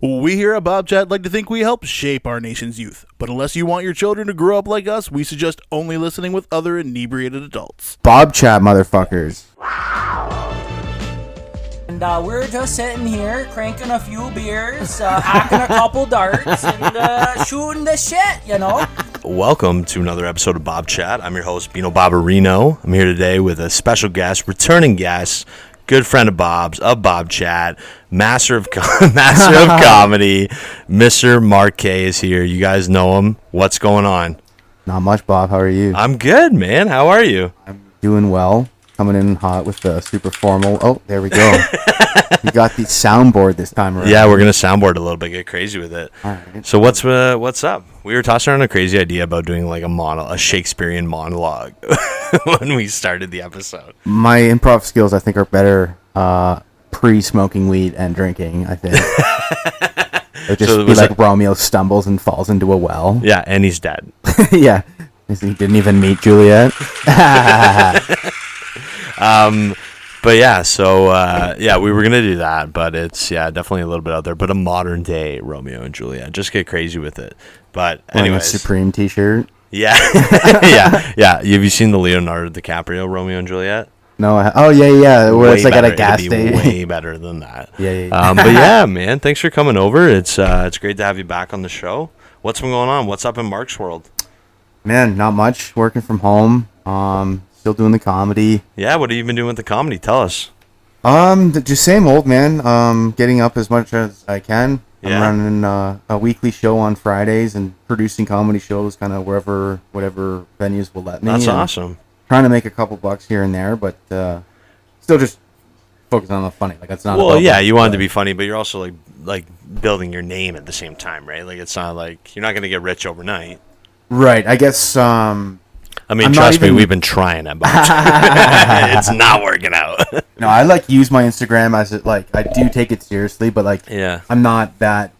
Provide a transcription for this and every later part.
We here at Bobchat like to think we help shape our nation's youth, but unless you want your children to grow up like us, we suggest only listening with other inebriated adults. Bobchat, motherfuckers. And we're just sitting here, cranking a few beers, hacking a couple darts, and shooting the shit, you know? Welcome to another episode of Bobchat. I'm your host, Bino Barbarino. I'm here today with a special guest, returning guest, good friend of Bob's, of Bobchat, master of comedy, Mr. Mark K is here. You guys know him. What's going on? Not much, Bob. How are you? I'm good, man. How are you? I'm doing well. Coming in hot with the super formal. Oh, there we go. We got the soundboard this time around. Yeah, we're gonna soundboard a little bit, get crazy with it. All right. So what's up? We were tossing around a crazy idea about doing like a Shakespearean monologue when we started the episode. My improv skills, I think, are better pre-smoking weed and drinking, I think. It would just be like Romeo stumbles and falls into a well. Yeah, and he's dead. Yeah. He didn't even meet Juliet. But yeah, so we were gonna do that, but it's definitely a little bit out there. But a modern day Romeo and Juliet, just get crazy with it. But anyways, a Supreme T-shirt. Yeah, yeah. Have you seen the Leonardo DiCaprio Romeo and Juliet? No. Yeah. Where it's like better. at a gas station. Way better than that. Yeah. But yeah, man, thanks for coming over. It's great to have you back on the show. What's been going on? What's up in Mark's world? Man, not much. Working from home. Still doing the comedy. Yeah, what have you been doing with the comedy? Tell us. Just same old, man. Getting up as much as I can. Yeah. I'm running a weekly show on Fridays and producing comedy shows kind of whatever venues will let me. That's awesome. Trying to make a couple bucks here and there, but still just focusing on the funny. Like it's not. Well, yeah, you want it to be funny, but you're also like building your name at the same time, right? Like it's not like you're not going to get rich overnight. Right. I guess. I mean, trust me, we've been trying it, but it's not working out. No, I use my Instagram as I do take it seriously, but I'm not that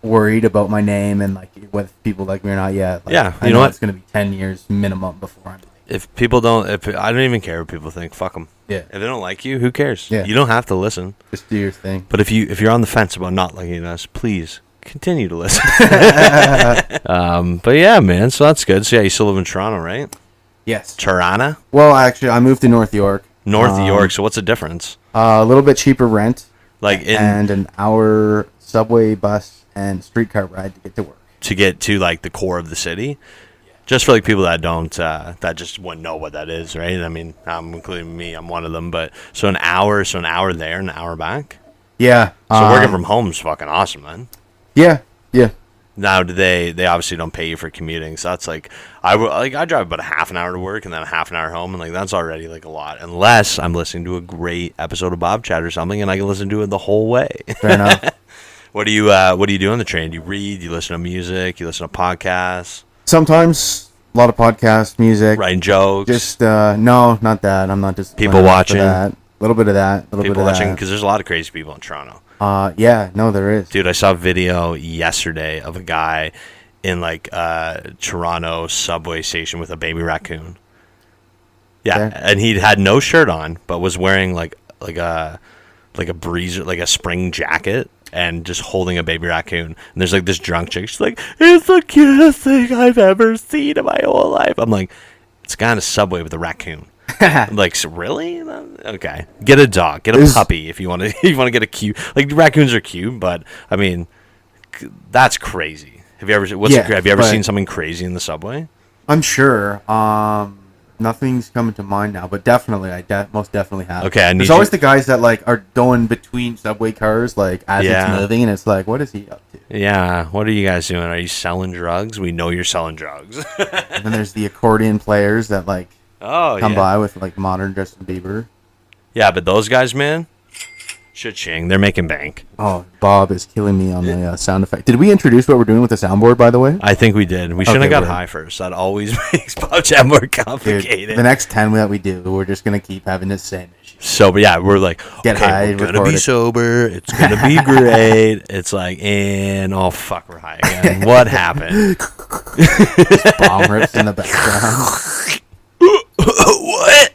worried about my name and whether people like me or not yet. You know what? It's going to be 10 years minimum before I'm. If people don't, I don't even care what people think. Fuck them. Yeah. If they don't like you, who cares? Yeah. You don't have to listen. Just do your thing. But if you're on the fence about not liking us, please continue to listen. But yeah, man. So that's good. So yeah, you still live in Toronto, right? Yes. Toronto? Well, actually, I moved to North York. North York. So what's the difference? A little bit cheaper rent. And an hour subway, bus, and streetcar ride to get to work. To get to the core of the city. Just for people that don't, that just wouldn't know what that is, right? I mean, including me, I'm one of them. But so an hour there, an hour back. Yeah. So working from home is fucking awesome, man. Yeah. Now, they obviously don't pay you for commuting, so that's I drive about a half an hour to work and then a half an hour home, and that's already a lot. Unless I'm listening to a great episode of Bobchat or something, and I can listen to it the whole way. Fair enough. What do you do on the train? Do you read? Do you listen to music? You listen to podcasts? Sometimes a lot of podcast music. Writing jokes. Just no, not that. I'm not just people watching. A little bit of that. People watching because there's a lot of crazy people in Toronto. Yeah, no, there is. Dude, I saw a video yesterday of a guy in Toronto subway station with a baby raccoon. Yeah, okay. And he had no shirt on, but was wearing like a breezer, like a spring jacket, and just holding a baby raccoon. And there's this drunk chick. She's like, "It's the cutest thing I've ever seen in my whole life." I'm like, it's a guy in a subway with a raccoon. So really? Okay. Get a dog. Get a puppy if you want to. If you want to get a cute. Raccoons are cute, but I mean, that's crazy. Have you ever seen something crazy in the subway? I'm sure. Nothing's coming to mind now, but definitely, most definitely have. Okay. There's always the guys that are going between subway cars as it's moving, and it's what is he up to? Yeah. What are you guys doing? Are you selling drugs? We know you're selling drugs. And then there's the accordion players that come by with modern Justin Bieber. Yeah, but those guys, man, cha-ching, they're making bank. Oh, Bob is killing me on the sound effect. Did we introduce what we're doing with the soundboard, by the way? I think we did. We shouldn't have got high first. That always makes Bobchat more complicated. Dude, the next 10 that we do, we're just going to keep having the same issue. Sober, yeah, we're get high, we're going to be sober. It's going to be great. It's and oh, fuck, we're high again. What happened? Bomb rips in the background. What?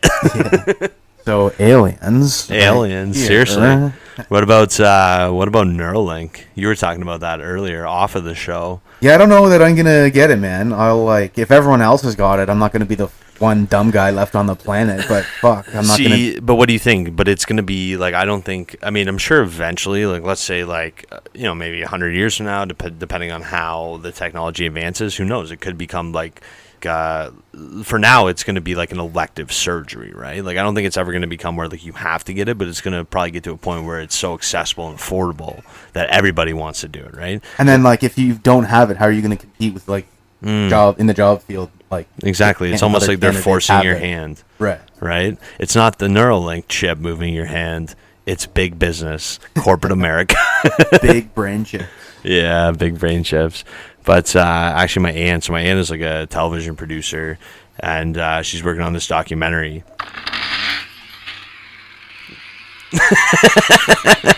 Yeah. So aliens. Aliens, seriously. What about Neuralink? You were talking about that earlier off of the show. Yeah, I don't know that I'm gonna get it, man. I'll if everyone else has got it, I'm not gonna be the one dumb guy left on the planet. But fuck, I'm not gonna. But what do you think? But it's gonna be like, I don't think. I mean, I'm sure eventually, like, let's say, like, maybe 100 years from now, depending on how the technology advances, who knows? It could become like. For now, it's going to be like an elective surgery, right? Like, I don't think it's ever going to become where like you have to get it, but it's going to probably get to a point where it's so accessible and affordable that everybody wants to do it, right? And then, like, if you don't have it, how are you going to compete with like job in the job field? Like, exactly, it's almost like they're forcing your hand, right? Right? It's not the Neuralink chip moving your hand; it's big business, corporate America, big brain chip. Yeah, big brain chips. But actually, my aunt is like a television producer, and she's working on this documentary.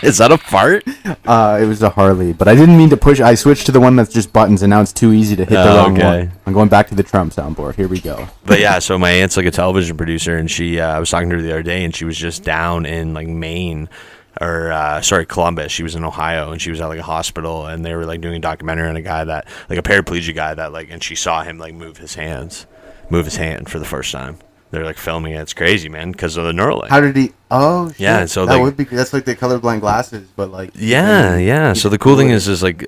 Is that a fart? It was a Harley, but I didn't mean to push. I switched to the one that's just buttons, and now it's too easy to hit the wrong one. I'm going back to the Trump soundboard. Here we go. But yeah, so my aunt's like a television producer, and she, I was talking to her the other day, and she was just down in like Maine. Columbus. She was in Ohio, and she was at like a hospital, and they were like doing a documentary on a guy that, like, a paraplegic guy that, like, and she saw him like move his hand for the first time. They're like filming it. It's crazy, man, because of the Neuralink. How did he? Oh, shit. Yeah. So that would be. That's like the colorblind glasses, but like. Yeah. So the cool thing is like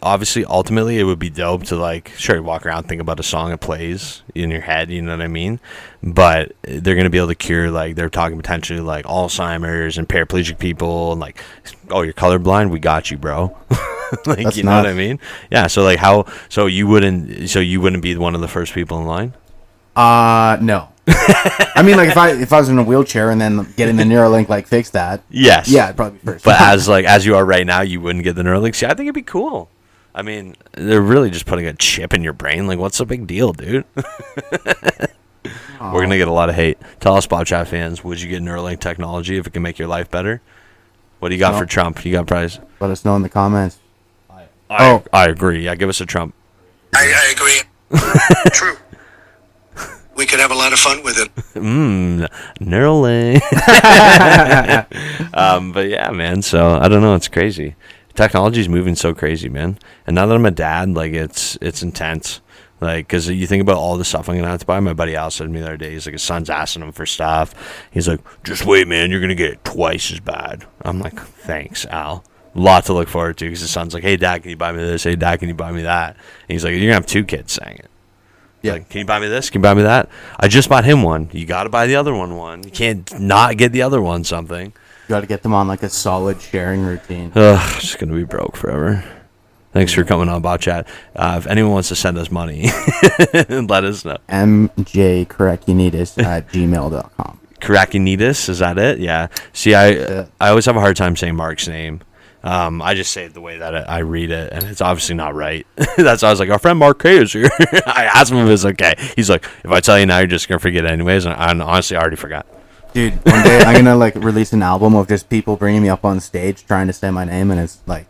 obviously, ultimately, it would be dope to like, sure, walk around, think about a song that plays in your head. You know what I mean? But they're gonna be able to cure, like, they're talking potentially like Alzheimer's and paraplegic people, and like, oh, you're colorblind, we got you, bro. Like, that's, you know what I mean? Yeah. So like, so you wouldn't be one of the first people in line? No. I mean, like, if I was in a wheelchair and then getting the Neuralink like fix that. Yes. Yeah, I'd probably be first. But as you are right now, you wouldn't get the Neuralink. See, I think it'd be cool. I mean, they're really just putting a chip in your brain. Like, what's the big deal, dude? We're gonna get a lot of hate. Tell us, Bobchat fans, would you get Neuralink technology if it can make your life better? What do you got for Trump? You got prize? Let us know in the comments. I agree. Yeah, give us a Trump. I agree. True. We could have a lot of fun with it. Neuralink. But yeah, man. So I don't know. It's crazy. Technology's moving so crazy, man. And now that I'm a dad, like, it's intense. Like, because you think about all the stuff I'm gonna have to buy. My buddy Al said to me the other day, he's like, his son's asking him for stuff. He's like, just wait, man. You're gonna get it twice as bad. I'm like, thanks, Al. A lot to look forward to, because his son's like, hey, Dad, can you buy me this? Hey, Dad, can you buy me that? And he's like, you're gonna have 2 kids saying it. Yeah. Like, can you buy me this? Can you buy me that? I just bought him one. You got to buy the other one. You can't not get the other one something. You got to get them on like a solid sharing routine. Ugh, just going to be broke forever. Thanks for coming on, Bobchat. If anyone wants to send us money, let us know. mjkarakianidis at gmail.com. Karakianidis, is that it? Yeah. See, I always have a hard time saying Mark's name. I just say it the way that I read it, and it's obviously not right. That's why I was like, our friend Mark K is here. I asked him if it's okay. He's like, if I tell you now, you're just going to forget anyways. And I honestly already forgot. Dude, one day I'm going to like release an album of just people bringing me up on stage trying to say my name, and it's like,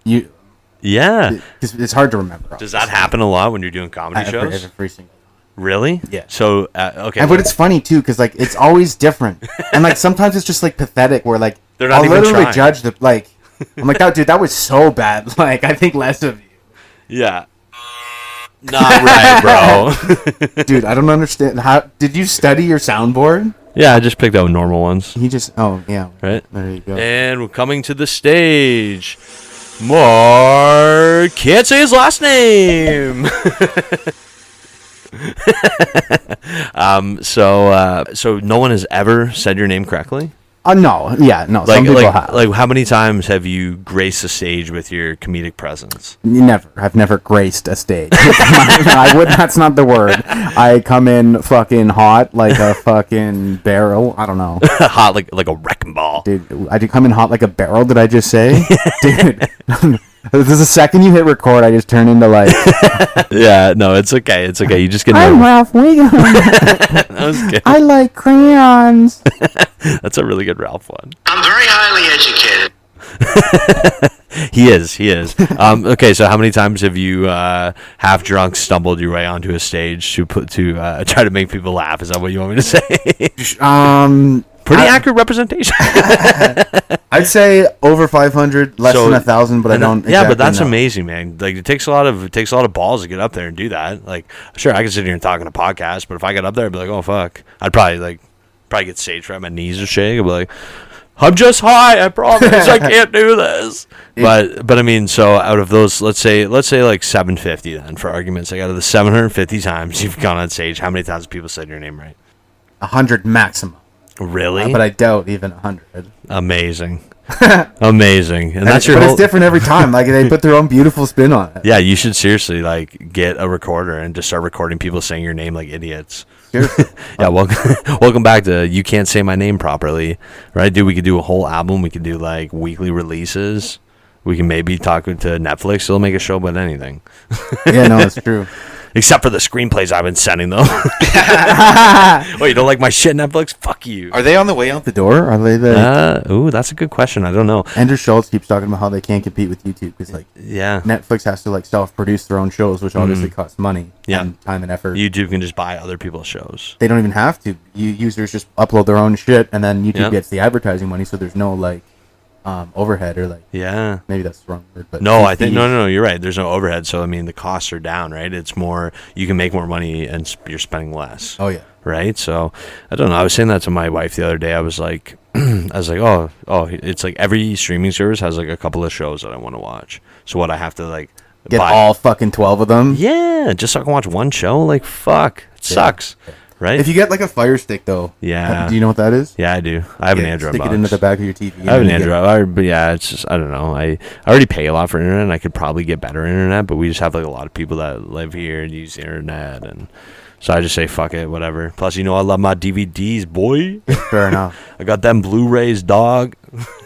you. Yeah. It's hard to remember. Does that happen a lot when you're doing comedy shows? Every single time. Really? Yeah. So, okay. But it's funny, too, because like it's always different. And like sometimes it's just like pathetic where like they're not I'll even literally trying. Judge the, like, I'm like, oh, dude, that was so bad. Like, I think less of you. Yeah. Not right, bro. Dude, I don't understand. How did you study your soundboard? Yeah, I just picked out normal ones. Yeah. Right? There you go. And we're coming to the stage. Mark can't say his last name. So no one has ever said your name correctly? No. Yeah, no. Some people have. Like, how many times have you graced the stage with your comedic presence? Never. I've never graced a stage. That's not the word. I come in fucking hot like a fucking barrel. I don't know. Hot like a wrecking ball. Dude, I did come in hot like a barrel. Did I just say? Dude. The second you hit record, I just turn into like. Yeah, no, it's okay. It's okay. You just get. I'm Ralph Wiggum. That was good. I like crayons. That's a really good Ralph one. I'm very highly educated. He is. Okay, so how many times have you half drunk stumbled your way onto a stage to try to make people laugh? Is that what you want me to say? Pretty accurate representation. I'd say over 500, less So- than 1,000, but I don't. Yeah, but exactly that's know. amazing, man. Like it takes a lot of balls to get up there and do that. Like, sure, I can sit here and talk on a podcast, but if I got up there, I'd be like, oh fuck, I'd probably get stage fright, my knees would shake. I'd be like, I'm just high, I promise, I can't do this. But I mean, so out of those, let's say like 750 then, for argument's sake, out of the 750 times you've gone on stage, how many times have people said your name right? 100 maximum. Really? But I doubt even 100. Amazing. Amazing. And that's your but whole... it's different every time. Like, they put their own beautiful spin on it. Yeah, you should seriously get a recorder and just start recording people saying your name like idiots. Seriously. Yeah, welcome back to You Can't Say My Name Properly, right, dude? We could do a whole album. We could do weekly releases. We can maybe talk to Netflix. They'll make a show about anything. Yeah, no, it's true. Except for the screenplays I've been sending them. Wait, you don't like my shit, Netflix? Fuck you. Are they on the way out the door? Are they the... Ooh, that's a good question. I don't know. Andrew Schultz keeps talking about how they can't compete with YouTube because Yeah. Netflix has to self-produce their own shows, which obviously costs money and time and effort. YouTube can just buy other people's shows. They don't even have to. Users just upload their own shit, and then YouTube gets the advertising money, so there's no overhead or Yeah. maybe that's the wrong word, but No, I think no, you're right. There's no overhead, so I mean the costs are down, right? It's more, you can make more money and you're spending less. Oh yeah. Right? So I don't know. I was saying that to my wife the other day. I was like oh, it's like every streaming service has a couple of shows that I want to watch. So what I have to Get buy all fucking 12 of them. Yeah, just so I can watch one show. Fuck, it sucks. Right? If you get a Fire Stick though. Yeah. Do you know what that is? Yeah, I do. I have an Android Stick box. it into the back of your TV. I have an Android, but yeah, it's just, I don't know. I already pay a lot for internet, and I could probably get better internet, but we just have a lot of people that live here and use the internet, and so I just say fuck it, whatever. Plus, I love my DVDs, boy. Fair enough. I got them Blu-rays, dog.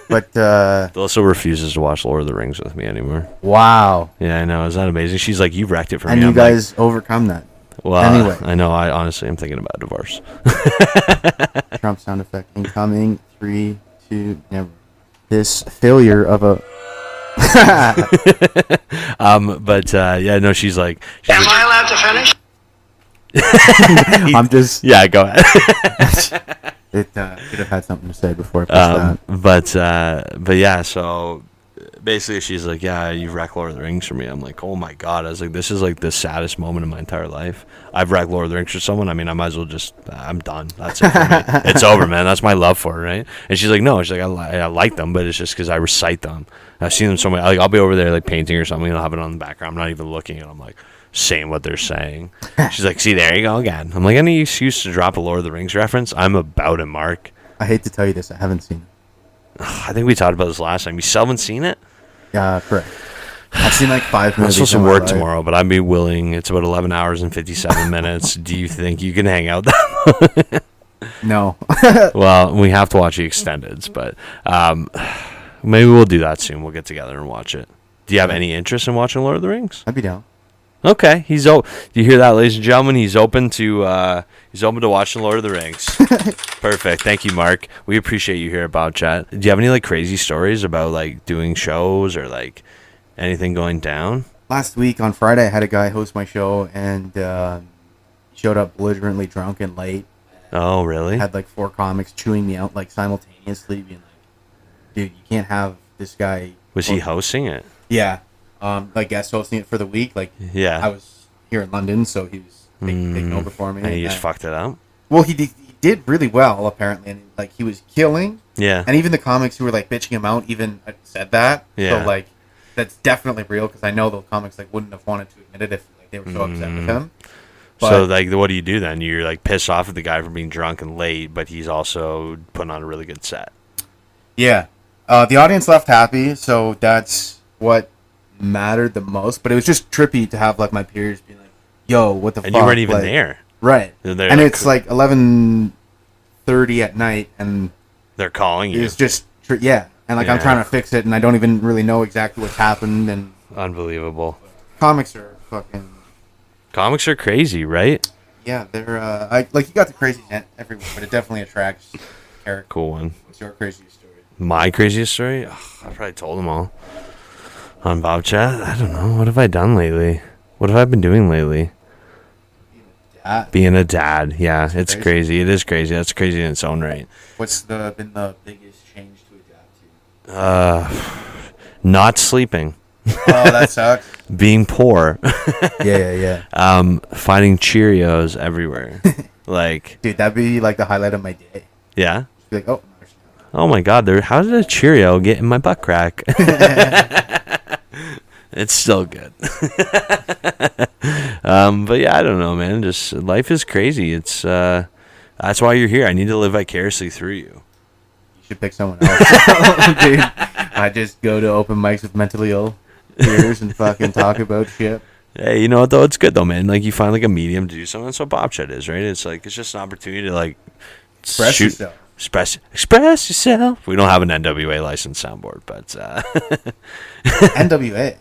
But Alyssa refuses to watch Lord of the Rings with me anymore. wow. Yeah, I know. Is that amazing? She's like, you've wrecked it for And me. you I'm guys overcome that. well, anyway. I know. I honestly am thinking about divorce. Trump sound effect incoming. 3, 2, never. This failure of a. But yeah, no, she's like, Am I allowed to finish? I'm just. yeah, go ahead. It should have had something to say before I pushed that. But yeah, so basically she's like, yeah, you've wrecked Lord of the Rings for me. I'm like, oh my god. I was like, this is the saddest moment in my entire life. I've wrecked Lord of the Rings for someone. I mean, I might as well just, I'm done. That's it for me. It's over, man. That's my love for it, right? And she's like, no, she's like, I like them, but it's just because I recite them. I've seen them so many. I'll be over there painting or something, and I'll have it on the background. I'm not even looking, and I'm like saying what they're saying. She's like, see, there you go again. I'm like, any excuse to drop a Lord of the Rings reference, I'm about it, Mark. I hate to tell you this, I haven't seen it. I think we talked about this last time. You still haven't seen it? Yeah, correct. I've seen 5 I'm movies. supposed to in my work life. tomorrow, but I'd be willing. It's about 11 hours and 57 minutes. Do you think you can hang out that No. Well, we have to watch the extendeds, but maybe we'll do that soon. We'll get together and watch it. Do you have any interest in watching Lord of the Rings? I'd be down. Okay, do you hear that, ladies and gentlemen? He's open to watching Lord of the Rings. Perfect. Thank you, Mark. We appreciate you here at Bobchat. Do you have any crazy stories about doing shows or anything going down? Last week on Friday, I had a guy host my show and showed up belligerently drunk and late. Oh, really? Had 4 comics chewing me out simultaneously, being dude, you can't have this guy. Was he hosting it? Yeah. Guest hosting it for the week. Yeah. I was here in London, so he was taking over for me. And he just fucked it up? Well, he did really well, apparently, and he was killing. Yeah. And even the comics who were bitching him out even said that. Yeah. So that's definitely real, because I know those comics wouldn't have wanted to admit it if they were so upset with him. But, so what do you do then? You're pissed off at the guy for being drunk and late, but he's also putting on a really good set. Yeah. The audience left happy, so that's what mattered the most. But it was just trippy to have my peers being like, yo, what the fuck? And you weren't even there. Right. They're and it's 11:30 at night, and they're calling you. it's just yeah. And I'm trying to fix it, and I don't even really know exactly what's happened. And Unbelievable. comics are fucking Comics are crazy, right? yeah. They're you got the crazy everywhere, but it definitely attracts character. Cool one. What's your craziest story? My craziest story? Ugh, I probably told them all on Bobchat. I don't know. What have I done lately? What have I been doing lately? dad. Being a dad, yeah, it's crazy. It is crazy. That's crazy in its own right. What's been the biggest change to adapt to? Not sleeping. Oh, that sucks. Being poor. Yeah. Finding Cheerios everywhere. Like, dude, that'd be like the highlight of my day. Yeah. Be like, oh. Oh my God! How did a Cheerio get in my butt crack? It's still good. But yeah, I don't know, man. Just life is crazy. It's that's why you're here. I need to live vicariously through you. You should pick someone else, dude. I just go to open mics with mentally ill peers and fucking talk about shit. Hey, you know what though? It's good though, man. Like you find like a medium to do something. That's what Bobchat is, right? It's like it's just an opportunity to like express yourself. Express yourself. We don't have an NWA licensed soundboard, but NWA.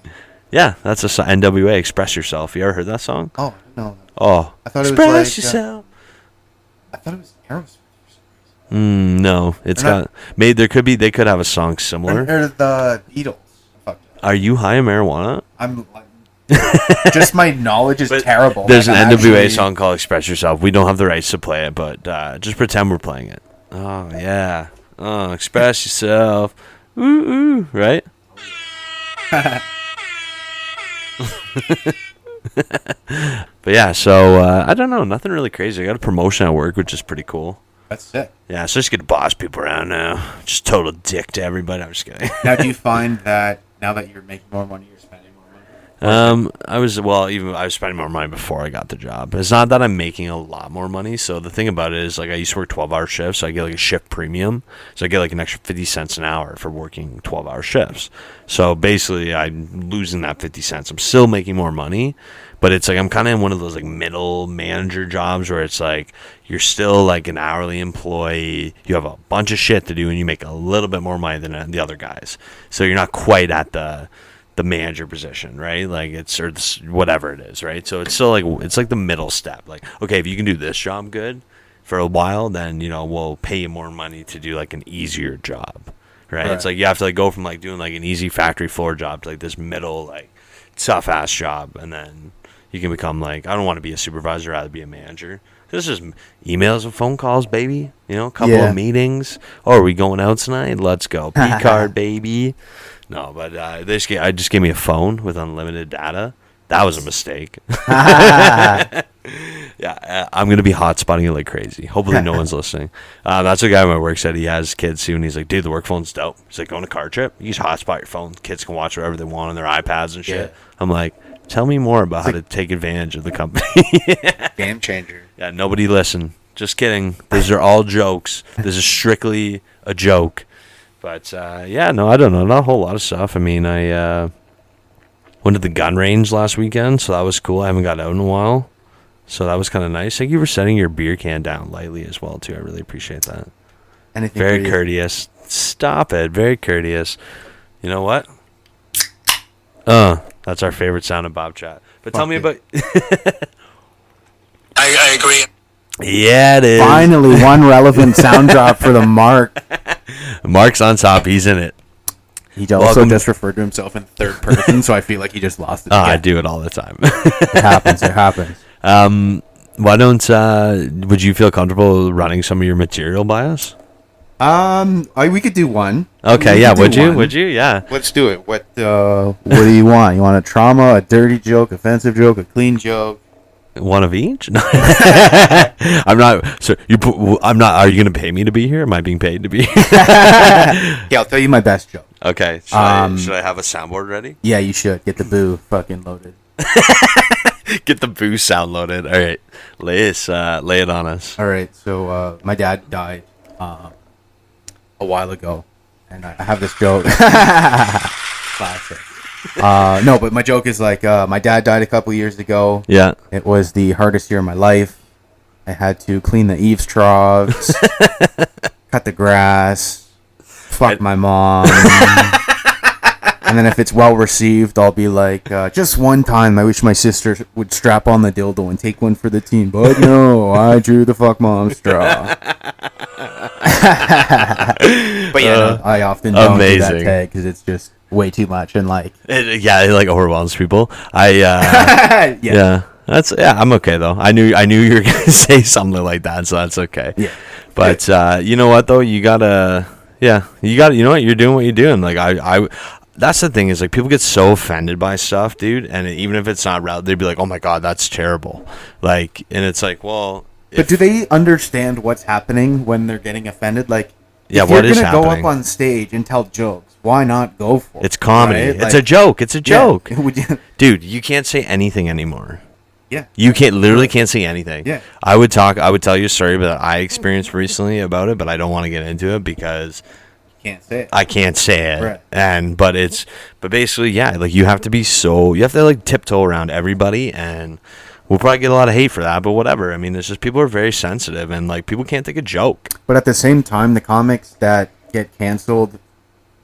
Yeah, that's a NWA. Express yourself. You ever heard that song? Oh no. Oh, I thought it express was like, yourself. I thought it was Aerosmith. No, it's got. Maybe they could have a song similar. Or the Beatles. Are you high on marijuana? I'm. Just my knowledge is terrible. There's an NWA song called "Express Yourself." We don't have the rights to play it, but just pretend we're playing it. Oh yeah. Oh, express yourself. Ooh ooh. Right. But yeah, so I don't know, nothing really crazy. I got a promotion at work, which is pretty cool. That's sick. Yeah, so I just get to boss people around now. Just total dick to everybody. I'm just kidding. Now, do you find that now that you're making more money, you're spending more money? I was spending more money before I got the job. It's not that I'm making a lot more money. So the thing about it is, like, I used to work 12-hour shifts, so I get like a shift premium. So I get like an extra 50 cents an hour for working 12-hour shifts. So basically, I'm losing that 50 cents. I'm still making more money, but it's like I'm kind of in one of those like middle manager jobs where it's like you're still like an hourly employee. You have a bunch of shit to do, and you make a little bit more money than the other guys. So you're not quite at the manager position, right? Like whatever it is, right? So it's still like it's like the middle step. Like, okay, if you can do this job good for a while, then we'll pay you more money to do like an easier job, right? It's like you have to like go from like doing like an easy factory floor job to like this middle like tough ass job, and then you can become like, I don't want to be a supervisor, I'd rather be a manager. This is emails and phone calls, baby. A couple of meetings. Oh, are we going out tonight? Let's go. P card, baby. No, but I just gave me a phone with unlimited data. That was a mistake. Yeah, I'm going to be hotspotting it like crazy. Hopefully no one's listening. That's a guy at my work said he has kids soon. He's like, dude, the work phone's dope. He's like, going on a car trip, you just hotspot your phone. Kids can watch whatever they want on their iPads and shit. Yeah. I'm like, tell me more about how to take advantage of the company. Game changer. Yeah, nobody listen. Just kidding. These are all jokes. This is strictly a joke. But, yeah, no, I don't know. Not a whole lot of stuff. I mean, I went to the gun range last weekend, so that was cool. I haven't got out in a while. So that was kind of nice. Thank you for setting your beer can down lightly as well, too. I really appreciate that. Anything very courteous. Stop it. Very courteous. You know what? That's our favorite sound of Bobchat. But tell me about... I agree. Yeah, it is. Finally, one relevant sound drop for the Mark. Mark's on top. He's in it. He also just referred to himself in third person, so I feel like he just lost it. I do it all the time. It happens. Why don't would you feel comfortable running some of your material by us? We could do one. Okay, yeah. Would you? Yeah. Let's do it. What do you want? You want a trauma, a dirty joke, offensive joke, a clean joke? One of each? I'm not. So I'm not. Are you going to pay me to be here? Am I being paid to be here? Yeah, I'll tell you my best joke. Okay. Should I have a soundboard ready? Yeah, you should. Get the boo fucking loaded. Get the boo sound loaded. All right. Lay it on us. All right. So my dad died a while ago, and I have this joke. Classic. No, but my joke is like, my dad died a couple years ago. Yeah. It was the hardest year of my life. I had to clean the eaves troughs, cut the grass, fuck my mom. And then if it's well received, I'll be like, just one time I wish my sister would strap on the dildo and take one for the team. But no, I drew the fuck mom straw. But yeah, I often don't do that tag because it's just way too much and like... It like overwhelms people. Yeah. I'm okay though. I knew you were gonna say something like that, so that's okay. Yeah. But you know what though, you know what, you're doing what you're doing. Like I that's the thing is like people get so offended by stuff, dude, and even if it's not right, they'd be like, oh my god, that's terrible. Like, and it's like, well, but do they understand what's happening when they're getting offended? Like, yeah, if what you're is gonna go happening? up on stage and tell jokes, why not go for it? It's comedy. right? It's a joke. It's a joke. Yeah. Would you- Dude, you can't say anything anymore. yeah. You can't say anything. Yeah. I would tell you a story that I experienced recently about it, but I don't want to get into it because Can't say it. I can't say it. Right. But basically, yeah, like you have to like tiptoe around everybody, and we'll probably get a lot of hate for that, but whatever. I mean, it's just people are very sensitive, and like people can't take a joke. But at the same time, the comics that get canceled,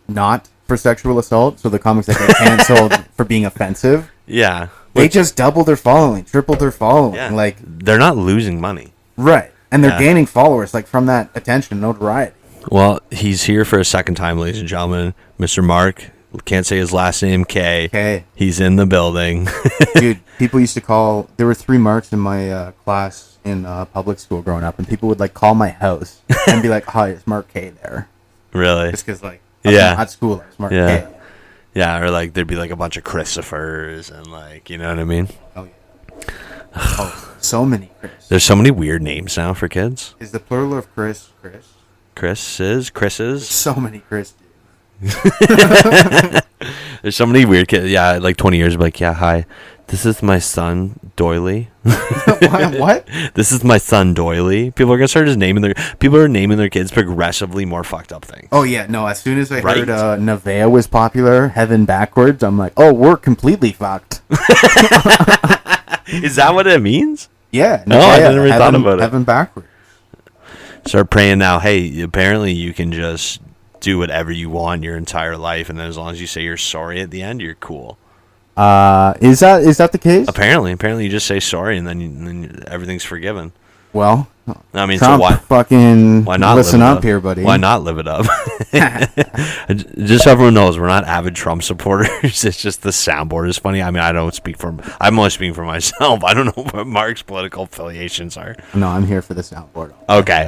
not for sexual assault, so the comics that get canceled for being offensive, Yeah. they just double their following, triple their following. Yeah. Like, They're not losing money. right. And they're Yeah. gaining followers, like, from that attention and notoriety. Well, he's here for a second time, ladies and gentlemen. Mr. Mark, can't say his last name, K. Okay. He's in the building. Dude, people used to call, there were 3 Marks in my class in public school growing up, and people would, like, call my house and be like, hi, it's Mark K there. Really? Just because, like, Yeah. at school, it's Mark Yeah. K. Yeah, or like there'd be like a bunch of Christophers and like, you know what I mean? Oh, yeah. Oh, so many Chris. There's so many weird names now for kids. Is the plural of Chris? Chris's. So many Chris, dude. There's so many weird kids. Yeah, like 20 years, like, yeah, hi, this is my son, Doily. What? This is my son, Doily. People are gonna start just naming their kids progressively more fucked up things. Oh, yeah, no, as soon as I Right. heard Nevaeh was popular, Heaven Backwards, I'm like, oh, we're completely fucked. Is that what it means? Yeah. No, I Nevaeh, never thought about it. Heaven Backwards. Start praying now. Hey, apparently you can just do whatever you want your entire life, and then as long as you say you're sorry at the end, you're cool. Is that the case? Apparently you just say sorry, and then everything's forgiven. Well, I mean, Trump, so why not listen live it up here, buddy? Why not live it up? Just so everyone knows, we're not avid Trump supporters. It's just the soundboard is funny. I mean, I'm only speaking for myself. I don't know what Mark's political affiliations are. No, I'm here for the soundboard. Okay.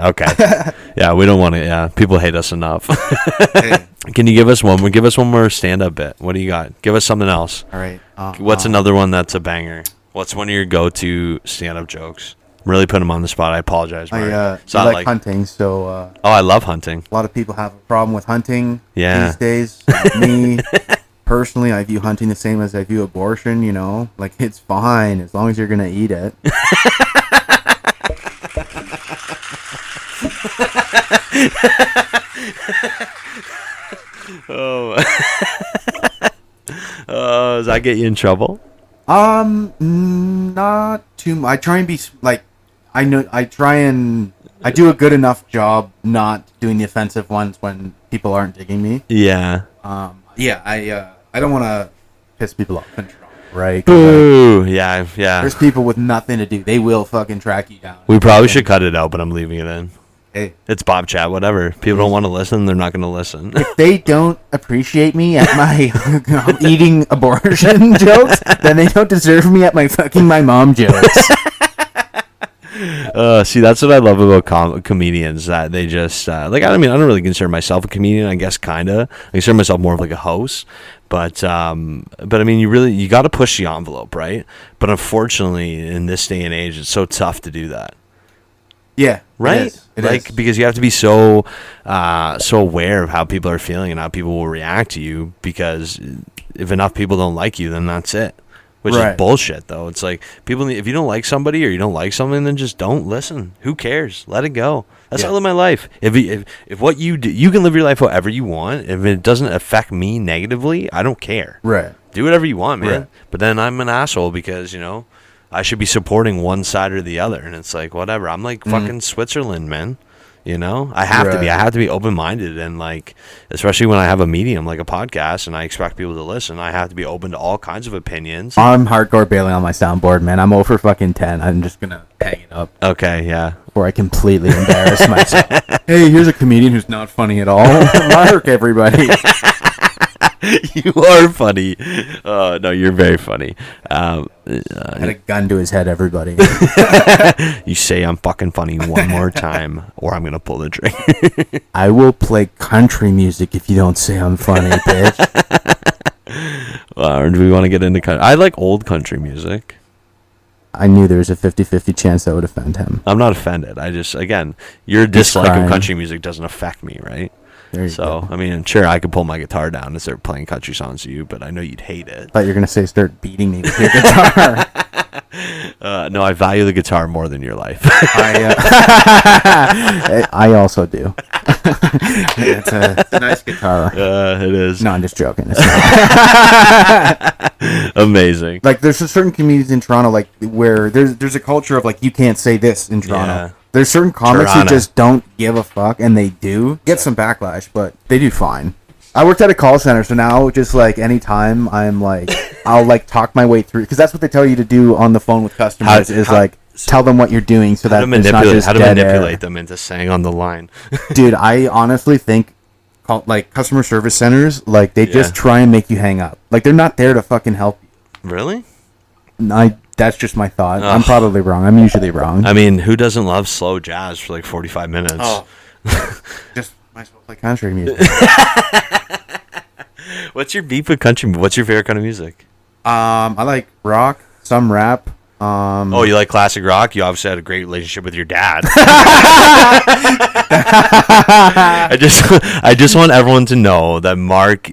Yeah, we don't want to. Yeah, people hate us enough. Hey, Can you give us one? Give us one more stand-up bit. What do you got? Give us something else. all right. What's another one that's a banger? What's one of your go-to stand-up jokes? I'm really putting him on the spot. I apologize, Mark. It's I not like hunting, so oh, I love hunting. a lot of people have a problem with hunting Yeah. these days. Me, personally, I view hunting the same as I view abortion, you know? Like, it's fine as long as you're going to eat it. Oh. Does that get you in trouble? Not too much. I try and be, like, I do a good enough job not doing the offensive ones when people aren't digging me. Yeah. Yeah, I don't want to piss people off and try, right? 'Cause, like, Boo. Yeah. there's people with nothing to do. They will fucking track you down. We probably should cut it out, but I'm leaving it in. Hey, It's Bobchat, whatever. People don't want to listen, they're not going to listen. if they don't appreciate me at my eating abortion jokes, then they don't deserve me at my fucking my mom jokes. See, that's what I love about comedians, that they just like. I mean, I don't really consider myself a comedian. I guess kind of. I consider myself more of like a host. But I mean, you got to push the envelope, right? But unfortunately, in this day and age, it's so tough to do that. Yeah, Right? It like is. because you have to be so aware of how people are feeling and how people will react to you, because if enough people don't like you, then that's it. Which is Right. bullshit, though. It's like if you don't like somebody or you don't like something, then just don't listen. Who cares? Let it go. That's how I live my life. If what you do, you can live your life however you want. If it doesn't affect me negatively, I don't care. Right. Do whatever you want, man. Right. But then I'm an asshole because I should be supporting one side or the other, and it's like whatever. I'm like fucking Switzerland, man. I have to be. Right. I have to be open-minded, and like, especially when I have a medium like a podcast, and I expect people to listen. I have to be open to all kinds of opinions. I'm hardcore bailing on my soundboard, man. I'm over fucking 10. I'm just gonna hang it up Okay, yeah. before I completely embarrass myself. Hey, here's a comedian who's not funny at all. Mark, everybody. You are funny. No, you're very funny. Had a gun to his head, everybody. You say I'm fucking funny one more time, or I'm gonna pull the trigger. I will play country music if you don't say I'm funny, bitch. Do we want to get into country? I like old country music. I knew there was a 50-50 chance that would offend him. I'm not offended. I just, again, your dislike crying. of country music doesn't affect me, right? There you So, go. I mean, sure, I could pull my guitar down and start playing country songs to you, but I know you'd hate it. Thought you were gonna say start beating me with your guitar. No, I value the guitar more than your life. I also do. It's a nice guitar. It is. No, I'm just joking. It's not. Amazing. Like, there's a certain communities in Toronto, like, where there's a culture of, like, you can't say this in Toronto. Yeah. There's certain comics who Toronto. just don't give a fuck, and they do get some backlash, but they do fine. I worked at a call center, so now just, like, anytime I'm, like, I'll, like, talk my way through, because that's what they tell you to do on the phone with customers, tell them what you're doing so that it's not just how to dead manipulate air. them into saying on the line. Dude, I honestly think, like, customer service centers, like, they just try and make you hang up. Like, they're not there to fucking help you. Really? That's just my thought. Ugh. I'm probably wrong. I'm usually wrong. I mean, who doesn't love slow jazz for like 45 minutes? Just might as well play country music. What's your beef with country? What's your favorite kind of music? I like rock, some rap. Oh, you like classic rock? You obviously had a great relationship with your dad. I just want everyone to know that Mark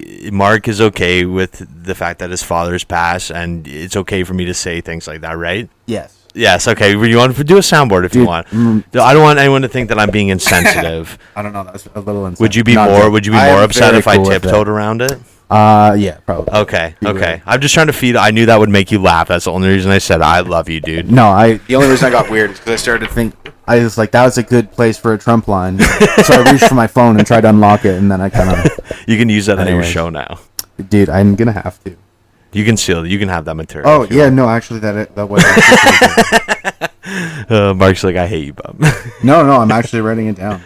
is okay with the fact that his father's passed, and it's okay for me to say things like that, right? Yes. Yes, okay. You want to do a soundboard if you Dude, want. I don't want anyone to think that I'm being insensitive. I don't know. That's a little insane. Would you be more upset if I tiptoed around it? Yeah, probably. Okay. Be Okay. weird. I'm just trying to feed. I knew that would make you laugh. That's the only reason I said I love you, dude. No, the only reason I got weird is because I started to think, I was like, that was a good place for a Trump line. So I reached for my phone and tried to unlock it, and then I kind of, You can use that on your Anyways. show now. dude, I'm gonna have to. You can seal it. You can have that material. Oh if you yeah, no, actually that was. want. Mark's like, I hate you, Bob. No, I'm actually writing it down.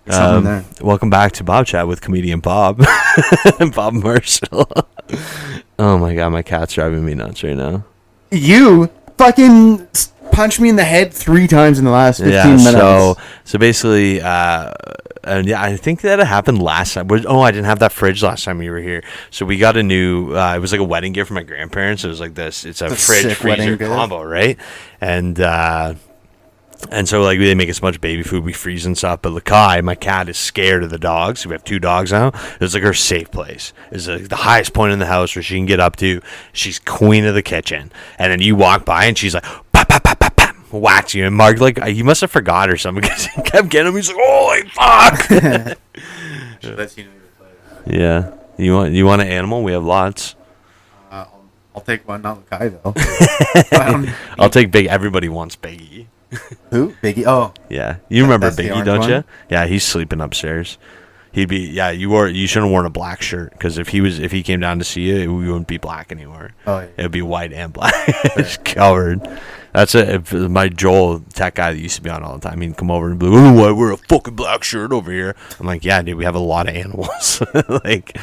There's something there. Welcome back to Bob Chat with comedian Bob. Bob Marshall. Oh my god, my cat's driving me nuts right now. You fucking punched me in the head 3 times in the last 15 minutes. So basically, and yeah, I think that it happened last time. I didn't have that fridge last time you were here. So we got a new. It was like a wedding gift for my grandparents. It was like this. It's a fridge sick wedding freezer gift. combo, right? And so like they make us a bunch of baby food. We freeze and stuff. But Lakai, my cat, is scared of the dogs. We have 2 dogs now. It's like her safe place. It's like the highest point in the house where she can get up to. She's queen of the kitchen. And then you walk by and she's like, pop, pop, pop, pop, pop, whacks you. And Mark, like, he must have forgot or something because he kept getting him. He's like, holy fuck. Yeah. You want an animal? We have lots. I'll take one, not Lakai though. I'll take Big. Everybody wants Biggie. Who? Biggie? Oh, Yeah, you remember That's the Biggie, orange don't you? one? Yeah, he's sleeping upstairs. He'd be. Yeah, you shouldn't have worn a black shirt because if he came down to see you, we wouldn't be black anymore. Oh, yeah. It would be white and black. It's covered. That's it. If my Joel tech guy that used to be on all the time, he'd come over and be like, "Oh, why wear a fucking black shirt over here?" I'm like, "Yeah, dude, we have a lot of animals." Like,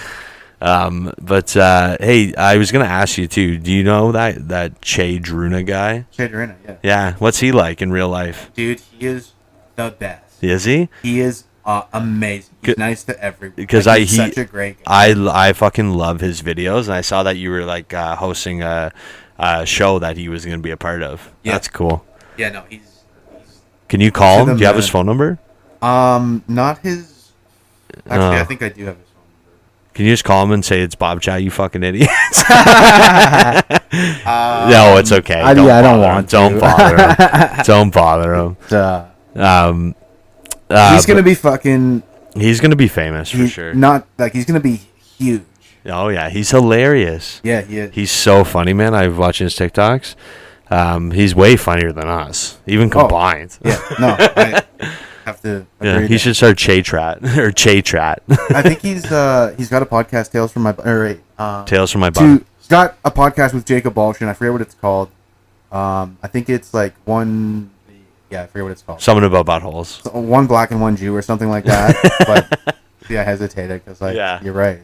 hey, I was gonna ask you too. Do you know that Che Druna guy? Che Druna, yeah. Yeah, what's he like in real life? Dude, he is the best. Is he? He is amazing. He's Good- nice to everyone. Because he's such a great guy. I fucking love his videos, and I saw that you were like hosting a show that he was gonna be a part of. Yeah. That's cool. Yeah, no, he's Can you call To him? the Do you have his man. phone number? not his. Actually, Oh. I think I do have his phone Can you just call him and say it's Bob Chat, you fucking idiot? number. No, it's okay. I don't bother him. want Don't to. bother him. Don't bother him. He's gonna be fucking. He's gonna be famous for He's sure. not like he's gonna be huge. Oh yeah, he's hilarious. Yeah, he is. He's so funny, man. I've watched his TikToks. He's way funnier than us, even combined. Yeah, no, I have to agree. Yeah, he there. should start Che Trat or Che Trat. I think he's got a podcast, Tales from My Tales from my butt. He's got a podcast with Jacob Balshin. I forget what it's called. I think it's like one. Yeah, I forget what it's called. Something about buttholes. One black and one Jew or something like that. But see, I hesitated because Yeah. you're right.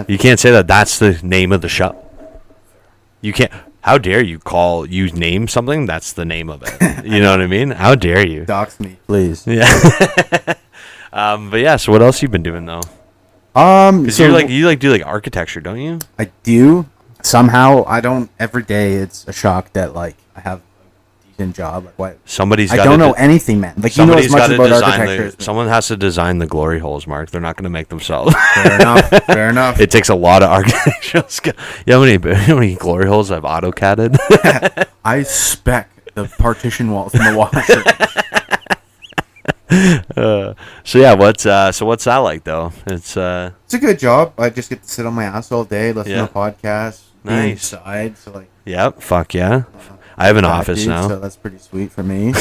You can't say that. That's the name of the show. You can't. How dare you name something? That's the name of it. You know what I mean? How dare you? Dox me, please. Yeah. But yeah. So what else you been doing though? Because So you do like architecture, don't you? I do. Somehow, I don't. Every day, it's a shock that like I have a decent job. Like what? Somebody's. I don't know anything, man. Like you know as much about architecture. as me. Someone has to design the glory holes, Mark. They're not going to make themselves. Fair enough. Fair enough. It takes a lot of architectural skill. You know how many glory holes I've AutoCAD'd? I spec the partition walls in the washer. So yeah, what's that like though? It's It's a good job. I just get to sit on my ass all day, listen Yeah. to podcasts, be Nice. inside. So like, yep, fuck yeah. I have an fat office dude, now. so that's pretty sweet for me.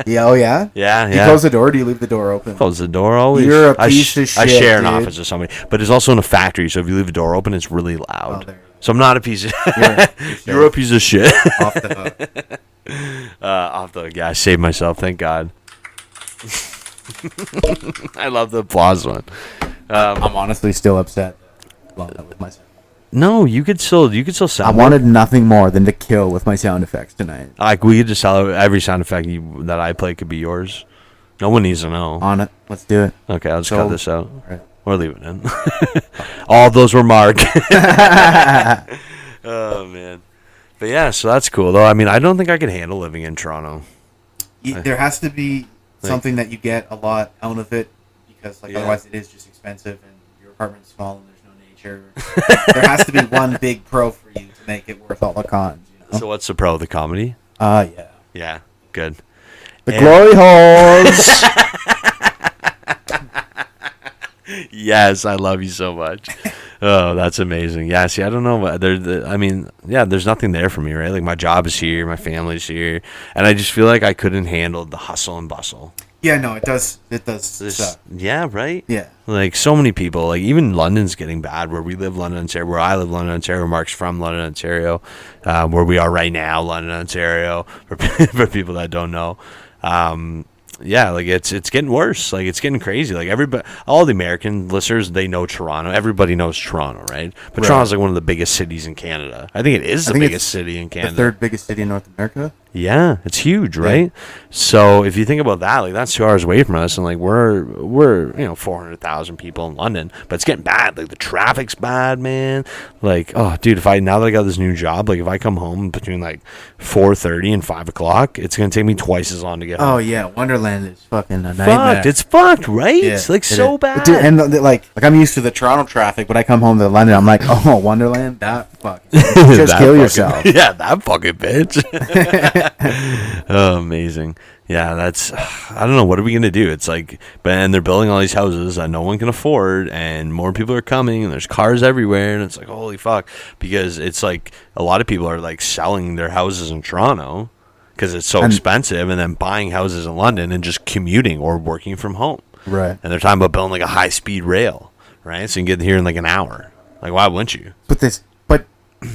Yeah, oh yeah. Yeah, You yeah. close the door. Or do you leave the door open? Close the door always. You're a I piece of I shit, share an dude. office with somebody, but it's also in a factory. So if you leave the door open, it's really loud. Oh, there you go. So I'm not a piece of. You're You're a piece of shit. off the hook. Off the I saved myself. Thank God. I love the applause one. I'm honestly still upset. Well, that was myself. No, you could still I sound. wanted nothing more than to kill with my sound effects tonight. Like we could just sell every sound effect that I play could be yours. No one needs to know. On it. Let's do it. Okay, I'll just So- cut this out. Right. Or leave it in. All of those were Mark. Oh man. But yeah, so that's cool though. I mean, I don't think I could handle living in Toronto. There has to be something that you get a lot out of it because like Yeah. otherwise it is just expensive and your apartment's small and there's no nature. There has to be one big pro for you to make it worth all the cons. You know? So what's the pro? The comedy? Yeah. Yeah, good. The And- glory holes. Yes, I love you so much. Oh, that's amazing. Yeah, see, I don't know. I mean, yeah, there's nothing there for me, right? Like my job is here, my family's here, and I just feel like I couldn't handle the hustle and bustle. Yeah, no, it does. It does This, suck. yeah, right. Yeah. Like so many people, like even London's getting bad. Where we live, London, Ontario. Where I live, London, Ontario. Mark's from London, Ontario. Where we are right now, London, Ontario. For people that don't know, yeah, like it's getting worse. Like it's getting crazy. Like everybody, all the American listeners, they know Toronto. Everybody knows Toronto, right? But Right. Toronto's like one of the biggest cities in Canada. I think it is the think biggest it's city in The Canada. third biggest city in North America. Yeah, it's huge, right? So if you think about that, like that's 2 hours away from us, and like we're 400,000 people in London, but it's getting bad. Like the traffic's bad, man. Like now that I got this new job, like if I come home between like 4:30 and 5 o'clock, it's gonna take me twice as long to get home. Oh yeah, Wonderland is fucking a nightmare. Fucked. It's fucked, right? Yeah, It's like it so is. bad. Dude, and like I'm used to the Toronto traffic, but I come home to London, I'm like, oh, Wonderland, that fuck, just That kill fucking- yourself. Yeah, that fucking bitch. Oh, amazing. Yeah, that's. I don't know. What are we gonna do? It's like, and they're building all these houses that no one can afford, and more people are coming, and there's cars everywhere, and it's like, holy fuck, because it's like a lot of people are like selling their houses in Toronto because it's so expensive, and then buying houses in London and just commuting or working from home. Right. And they're talking about building like a high speed rail, right? So you can get here in like an hour. Like, why wouldn't you?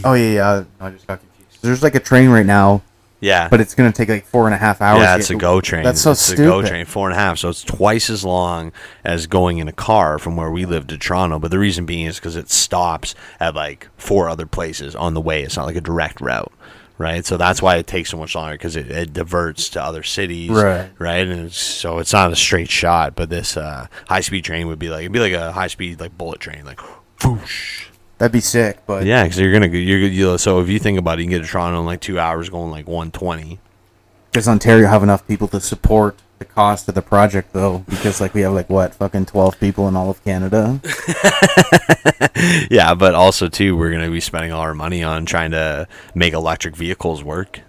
Oh yeah, I just got confused. There's like a train right now, Yeah. but it's gonna take like 4.5 hours. Yeah, to it's get- a GO train. That's so it's stupid. a GO train, 4.5. So it's twice as long as going in a car from where we live to Toronto. But the reason being is because it stops at like 4 other places on the way. It's not like a direct route, right? So that's why it takes so much longer because it diverts to other cities, Right. Right, and so it's not a straight shot. But this high speed train would be like a high speed like bullet train, like whoosh. That'd be sick, but Yeah, because so if you think about it, you can get to Toronto in like 2 hours going like 120. does Ontario have enough people to support the cost of the project though? Because like we have like what fucking 12 people in all of Canada. Yeah, but also too, we're gonna be spending all our money on trying to make electric vehicles work.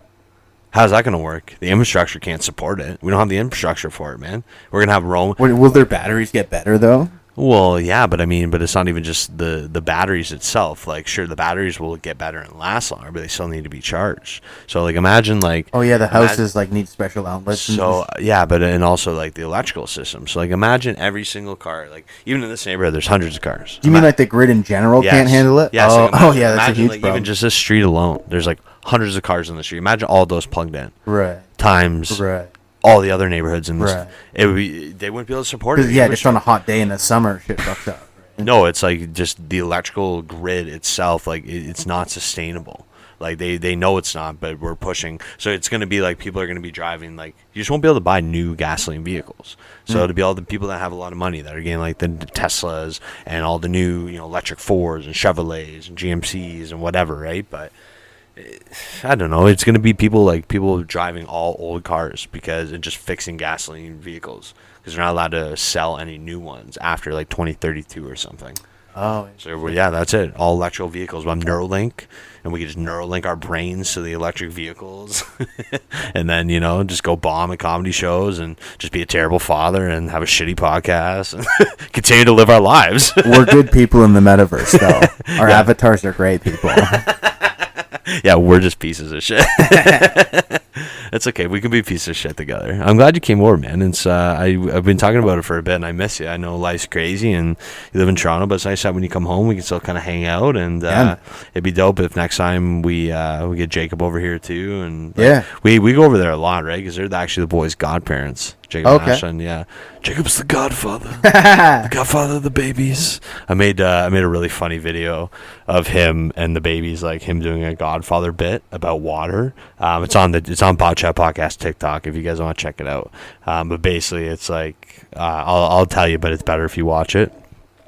How's that gonna work? The infrastructure can't support it. We don't have the infrastructure for it, man. We're gonna have Will their batteries get better though? Well, yeah, but it's not even just the batteries itself. Like, sure, the batteries will get better and last longer, but they still need to be charged. So, like, imagine like Oh yeah, the houses like need special outlets. and So yeah, but and also like the electrical system. So like imagine every single car, like even in this neighborhood, there's hundreds of cars. Do you mean like the grid in general Yes. can't handle it? Yes, Oh, like, imagine, yeah, that's a imagine, huge like, problem. even just this street alone, there's like hundreds of cars on the street. Imagine all those plugged in Right. times Right. all the other neighborhoods in this. Right. It would be they wouldn't be able to support it. Yeah, just on a hot day in the summer, shit fucks up. No, it's like just the electrical grid itself. Like it's not sustainable. Like they know it's not, but we're pushing. So it's going to be like people are going to be driving. Like you just won't be able to buy new gasoline vehicles. So to be all the people that have a lot of money that are getting like the Teslas and all the new electric Fords and Chevrolets and GMCs and whatever, right? But I don't know. It's going to be people driving all old cars and just fixing gasoline vehicles because they're not allowed to sell any new ones after like 2032 or something. Oh, So yeah, that's it. All electrical vehicles. We have Neuralink, and we can just Neuralink our brains to the electric vehicles, and then just go bomb at comedy shows and just be a terrible father and have a shitty podcast and continue to live our lives. we're good people in the metaverse, though. Our avatars are great people. Yeah, we're just pieces of shit. It's okay. We can be pieces of shit together. I'm glad you came over, man. It's I've been talking about it for a bit, and I miss you. I know life's crazy, and you live in Toronto, but it's nice that when you come home, we can still kind of hang out, and it'd be dope if next time we get Jacob over here too, and we go over there a lot, right? Because they're actually the boys' godparents. Jacob and Ashlyn, yeah. Jacob's the godfather. The godfather of the babies. I made a really funny video of him and the babies, like him doing a godfather bit about water. It's on Bobchat Podcast TikTok if you guys want to check it out. But basically it's like I'll tell you, but it's better if you watch it.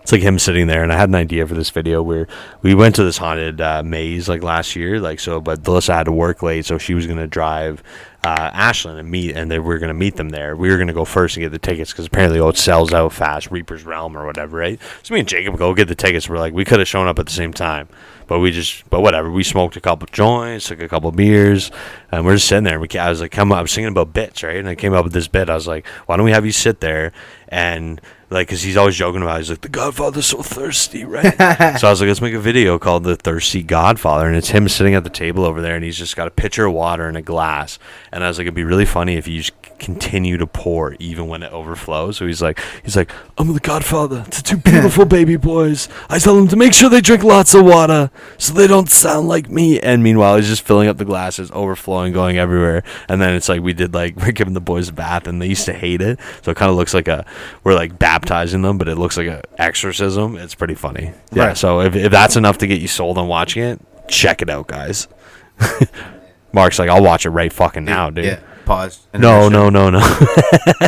It's like him sitting there, and I had an idea for this video where we went to this haunted maze like last year, but Delissa had to work late, so she was gonna drive Ashlyn and we were gonna meet them there. We were gonna go first and get the tickets because apparently it sells out fast, Reaper's Realm or whatever, right? So me and Jacob go get the tickets. We're like, we could have shown up at the same time, but whatever. We smoked a couple joints, took a couple beers, and we're just sitting there. I was like, I was singing about bits, right? And I came up with this bit. I was like, why don't we have you sit there and because he's always joking about it. He's like, the Godfather's so thirsty, right? So I was like, let's make a video called The Thirsty Godfather, and it's him sitting at the table over there, and he's just got a pitcher of water and a glass. And I was like, it'd be really funny if you just continue to pour even when it overflows. So he's like, I'm the Godfather to two beautiful baby boys. I tell them to make sure they drink lots of water so they don't sound like me. And meanwhile, he's just filling up the glasses, overflowing, going everywhere. And then it's like we're giving the boys a bath, and they used to hate it. So it kind of looks like we're like baptizing them, but it looks like an exorcism. It's pretty funny. Yeah. Right. So if that's enough to get you sold on watching it, check it out, guys. Mark's like, I'll watch it right fucking now, dude. Yeah. Pause. No.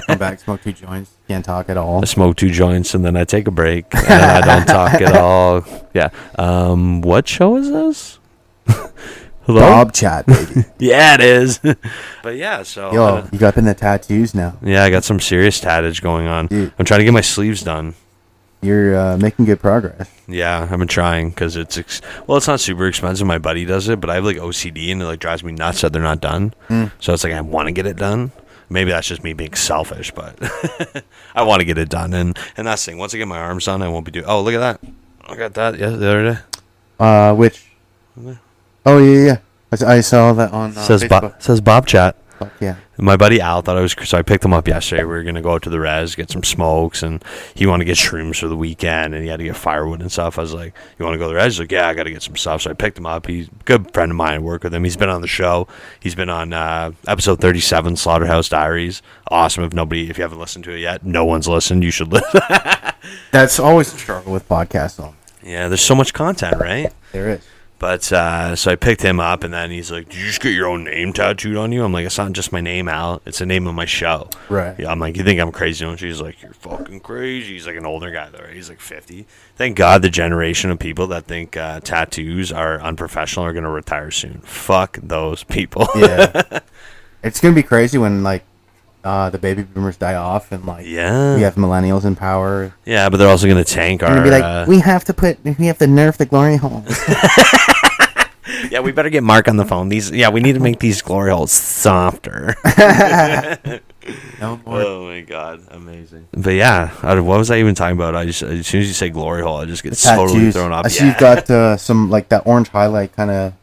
Come back, smoke 2 joints. Can't talk at all. I smoke 2 joints and then I take a break and then I don't talk at all. Yeah. What show is this? Hello? Bobchat, baby. Yeah, it is. But yeah, so yo, you got the tattoos now. Yeah, I got some serious tattage going on. Dude. I'm trying to get my sleeves done. You're making good progress. Yeah, I've been trying because it's not super expensive. My buddy does it, but I have like OCD and it like drives me nuts that they're not done. So it's like I want to get it done. Maybe that's just me being selfish, but I want to get it done. And that's the thing. Once I get my arms done, I won't be doing. Oh, look at that! I got that. Yeah, the other day. Which? Oh yeah. I saw that on says Facebook. Says Bobchat. Yeah. My buddy Al thought so I picked him up yesterday. We were going to go out to the res, get some smokes, and he wanted to get shrooms for the weekend, and he had to get firewood and stuff. I was like, you want to go to the res? He's like, yeah, I got to get some stuff. So I picked him up. He's a good friend of mine. I work with him. He's been on the show. He's been on episode 37, Slaughterhouse Diaries. Awesome. If you haven't listened to it yet, no one's listened. You should listen. That's always a struggle with podcasts, though. Yeah, there's so much content, right? There is. But so I picked him up, and then he's like, "Did you just get your own name tattooed on you?" I'm like, "It's not just my name, Al. It's the name of my show." Right. Yeah, I'm like, "You think I'm crazy?" Don't you? He's like, "You're fucking crazy." He's like an older guy though. Right? He's like 50. Thank God the generation of people that think tattoos are unprofessional are gonna retire soon. Fuck those people. Yeah. It's gonna be crazy when the baby boomers die off and we have millennials in power. Yeah, but they're also gonna tank our. Be like, we have to nerf the glory holes. Yeah, we better get Mark on the phone. We need to make these glory holes softer. No more. Oh my god, amazing. But yeah, what was I even talking about? As soon as you say glory hole, I just get totally thrown up. I see you've got some that orange highlight kind of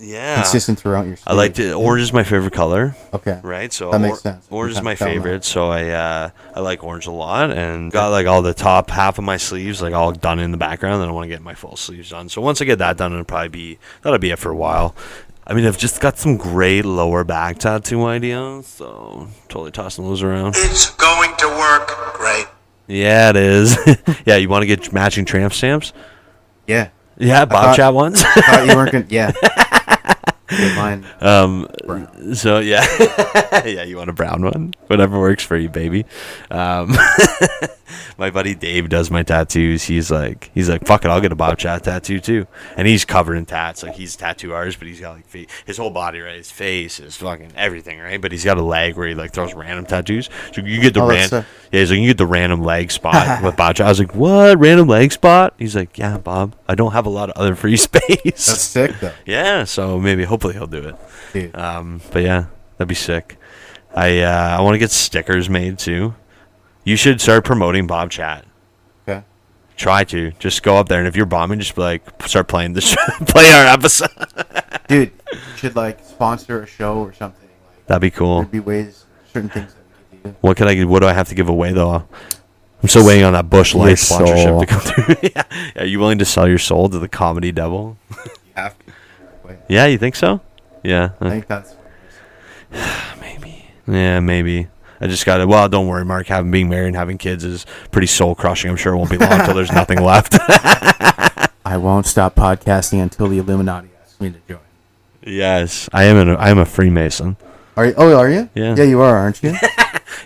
consistent throughout your sleeve. I like orange is my favorite color. Okay. Right? So that makes sense. Orange is my favorite, so I like orange a lot, and got all the top half of my sleeves all done in the background, then I want to get my full sleeves done. So once I get that done, that'll be it for a while. I mean, I've just got some great lower back tattoo ideas, so totally tossing those around. It's going to work great. Yeah, it is. Yeah, you want to get matching tramp stamps? Yeah. Yeah, Bobchat ones. I thought you weren't gonna. Yeah. Get mine. Brown. So yeah, yeah, you want a brown one? Whatever works for you, baby. My buddy Dave does my tattoos. He's like, fuck it, I'll get a Bobchat tattoo too. And he's covered in tats. Like, he's a tattoo artist, but he's got like his whole body, right? His face, his fucking everything, right? But he's got a leg where he like throws random tattoos. So you get the yeah, he's like, you get the random leg spot with Bobchat. I was like, what, random leg spot? He's like, yeah, Bob, I don't have a lot of other free space. That's sick though. Yeah, so hopefully he'll do it. Dude. But yeah, that'd be sick. I want to get stickers made too. You should start promoting Bobchat. Okay. Try to just go up there, and if you're bombing, just be like, start playing this, play our episode. Dude, you should like sponsor a show or something. Like, that'd be cool. There'd be ways, certain things that we could do. What do I have to give away though? I'm still waiting on that Bush Light sponsorship soul. to come through. Yeah. Are you willing to sell your soul to the comedy devil? You have to. Wait. Yeah, you think so? Yeah. I think that's. Maybe. Yeah, maybe. I just got it. Well, don't worry, Mark. Being married and having kids is pretty soul crushing. I'm sure it won't be long until there's nothing left. I won't stop podcasting until the Illuminati asks me to join. Yes, I am a Freemason. Are you? Oh, are you? Yeah. Yeah, you are, aren't you?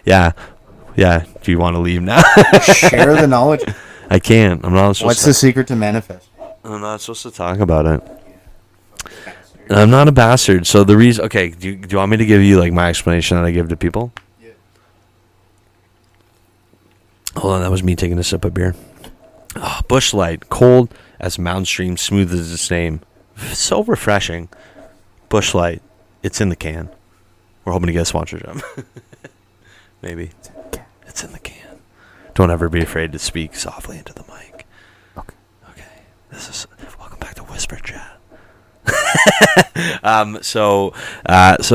Yeah. Yeah. Do you want to leave now? Share the knowledge. I can't. I'm not supposed What's to. the secret to manifest? I'm not supposed to talk about it. I'm not a bastard. So the reason. Okay. Do you want me to give you like my explanation that I give to people? Yeah. Hold on. That was me taking a sip of beer. Oh, Bush Light, cold as mountain stream, smooth as its name. So refreshing. Bush Light. It's in the can. We're hoping to get a sponsorship. Maybe. It's in the can. Don't ever be afraid to speak softly into the mic. Okay. Welcome back to Whisper Chat. So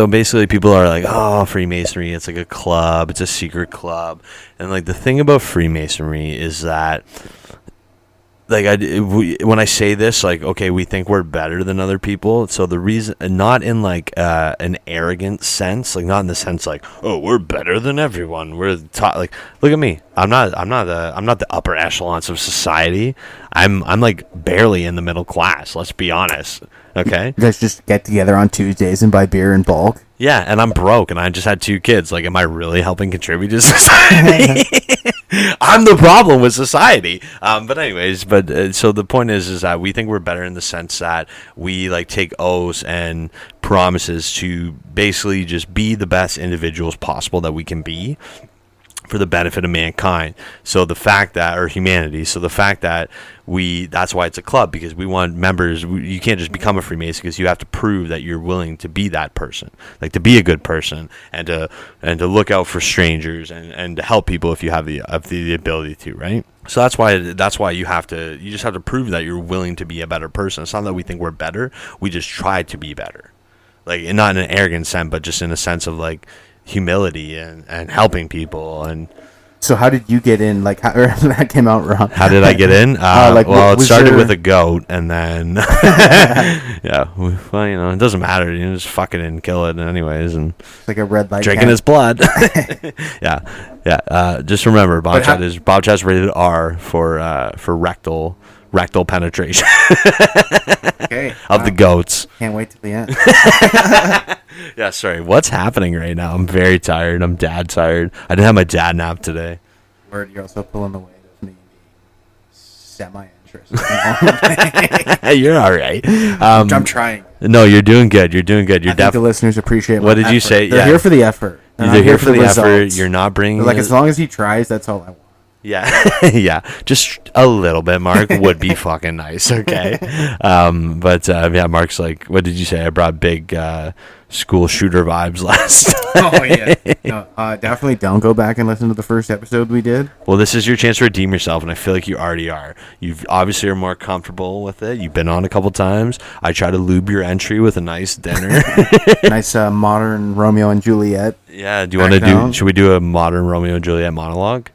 basically people are like, oh, Freemasonry, it's like a club, it's a secret club. And like the thing about Freemasonry is that like when I say this, like, okay, we think we're better than other people. So the reason, not in like an arrogant sense, like not in the sense like, oh, we're better than everyone. We're the top. Like, look at me. I'm not the upper echelons of society. I'm like barely in the middle class. Let's be honest. Okay. You guys just get together on Tuesdays and buy beer in bulk. Yeah, and I'm broke, and I just had 2 kids. Like, am I really helping contribute to society? I'm the problem with society. But anyways, so the point is that we think we're better in the sense that we like take oaths and promises to basically just be the best individuals possible that we can be for the benefit of mankind. So the fact that, or humanity, so the fact that that's why it's a club, because we want members. You can't just become a Freemason because you have to prove that you're willing to be that person, like to be a good person and to look out for strangers and to help people if you have the ability to, right? So that's why you just have to prove that you're willing to be a better person. It's not that we think we're better. We just try to be better, like, and not in an arrogant sense, but just in a sense of like humility and helping people. And so how did you get in? Like, how, that came out wrong. How did I get in? Well, it started with a goat, and then yeah, well, it doesn't matter. You just fuck it and kill it anyways, and it's like a red light drinking his blood. Yeah. Just remember, Bobchat's rated R for rectal penetration. Okay. Of the goats. Can't wait till the end. Yeah, sorry. What's happening right now? I'm very tired. I'm dad tired. I didn't have my dad nap today. Word, you're also pulling the weight of me being semi-interested. You're all right. I'm trying. No, you're doing good. You're doing good. You're I think the listeners appreciate What did effort. you say? They're here for the effort. They're here for the effort. results. You're not bringing They're like, as long as he tries, that's all I want. Yeah. Yeah. Just a little bit, Mark, would be fucking nice, okay? Yeah, Mark's like, what did you say? I brought big school shooter vibes last time. Oh, yeah. No, definitely don't go back and listen to the first episode we did. Well, this is your chance to redeem yourself, and I feel like you already are. You've obviously are more comfortable with it. You've been on a couple times. I try to lube your entry with a nice dinner. Nice modern Romeo and Juliet. Yeah, do you want to should we do a modern Romeo and Juliet monologue?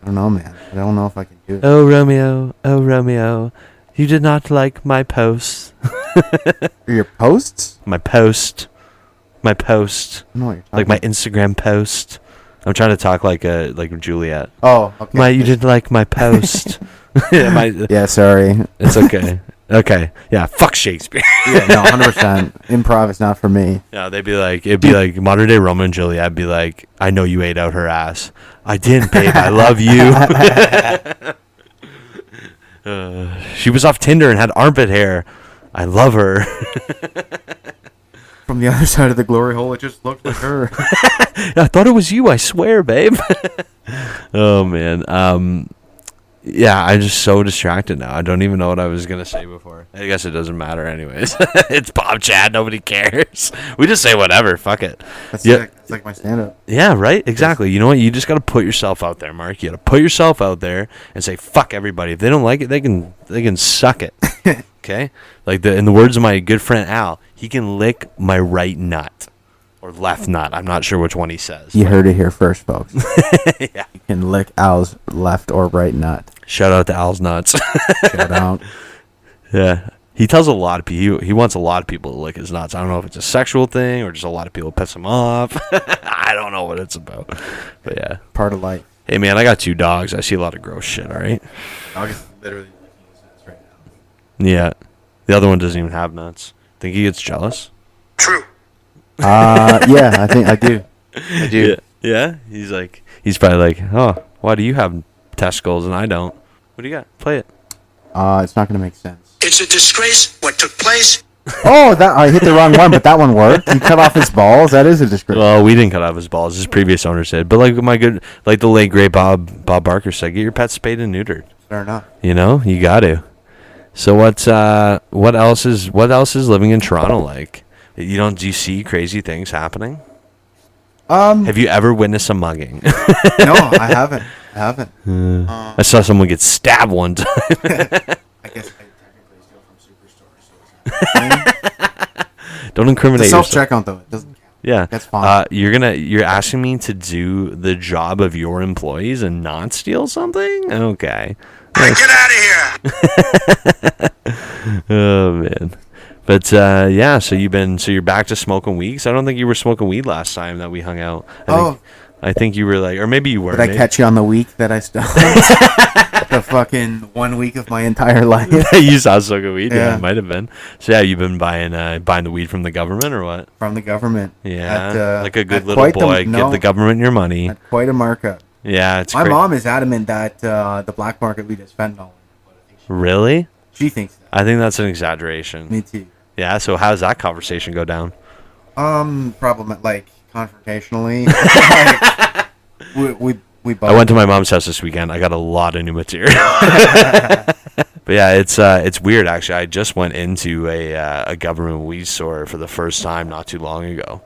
I don't know, man. I don't know if I can do it. Oh, Romeo, you did not like my posts. Your posts? My post. I don't know what you're talking Like my about. Instagram post. I'm trying to talk like Juliet. Oh, okay. You didn't like my post. Yeah, sorry. It's okay. Okay. Yeah. Fuck Shakespeare. Yeah, no, 100%. Improv is not for me. Yeah, it'd be like modern day Romeo and Juliet. Be like, I know you ate out her ass. I didn't, babe. I love you. She was off Tinder and had armpit hair. I love her. From the other side of the glory hole, it just looked like her. I thought it was you. I swear, babe. Oh man. Yeah, I'm just so distracted now. I don't even know what I was gonna say before. I guess it doesn't matter anyways. It's Bob Chad. Nobody cares. We just say whatever. Fuck it. That's sick. It's like my stand-up. Yeah, right? Exactly. You know what? You just got to put yourself out there, Mark. You got to put yourself out there and say, fuck everybody. If they don't like it, they can suck it. Okay? Like in the words of my good friend Al, he can lick my right nut. Or left nut. I'm not sure which one he says. You heard it here first, folks. Yeah. You can lick Al's left or right nut. Shout out to Al's nuts. Shout out. Yeah. He tells a lot of people, he wants a lot of people to lick his nuts. I don't know if it's a sexual thing or just a lot of people piss him off. I don't know what it's about. But yeah. Part of life. Hey man, I got 2 dogs. I see a lot of gross shit, alright? Dog is literally licking his nuts right now. Yeah. The other one doesn't even have nuts. Think he gets jealous? True. Yeah, I think I do. I do. Yeah? He's probably like, oh, why do you have testicles and I don't? What do you got? Play it. It's not going to make sense. It's a disgrace what took place. Oh, that I hit the wrong one, but that one worked. You cut off his balls. That is a disgrace. Well, we didn't cut off his balls. His previous owner said. But like the late great Bob Barker said, get your pets spayed and neutered. Fair enough. You know, you got to. So what else is living in Toronto like? Do you see crazy things happening? Have you ever witnessed a mugging? No, I haven't. I saw someone get stabbed one time. I guess I technically steal from Superstore. So Don't incriminate it's yourself. self-checkout though. It doesn't count. Yeah, That's fine. You're asking me to do the job of your employees and not steal something? Okay. Hey, get out of here. Oh man. But yeah, so you're back to smoking weed. 'Cause I don't think you were smoking weed last time that we hung out. I think you were like, or maybe you were. Did I catch you on the week that I stole? The fucking 1 week of my entire life. You saw smoking weed? Yeah, Yeah. it might have been. So yeah, you've been buying the weed from the government or what? From the government. Yeah, like a good at little quite the- boy, no. give the government your money. At quite a markup. Yeah, it's My great. mom is adamant that the black market weed is fentanyl. Really? She thinks that. I think that's an exaggeration. Me too. Yeah, so how does that conversation go down? Confrontationally. we both. I went to my mom's house this weekend. I got a lot of new material. But yeah, it's weird actually. I just went into a government weed store for the first time not too long ago.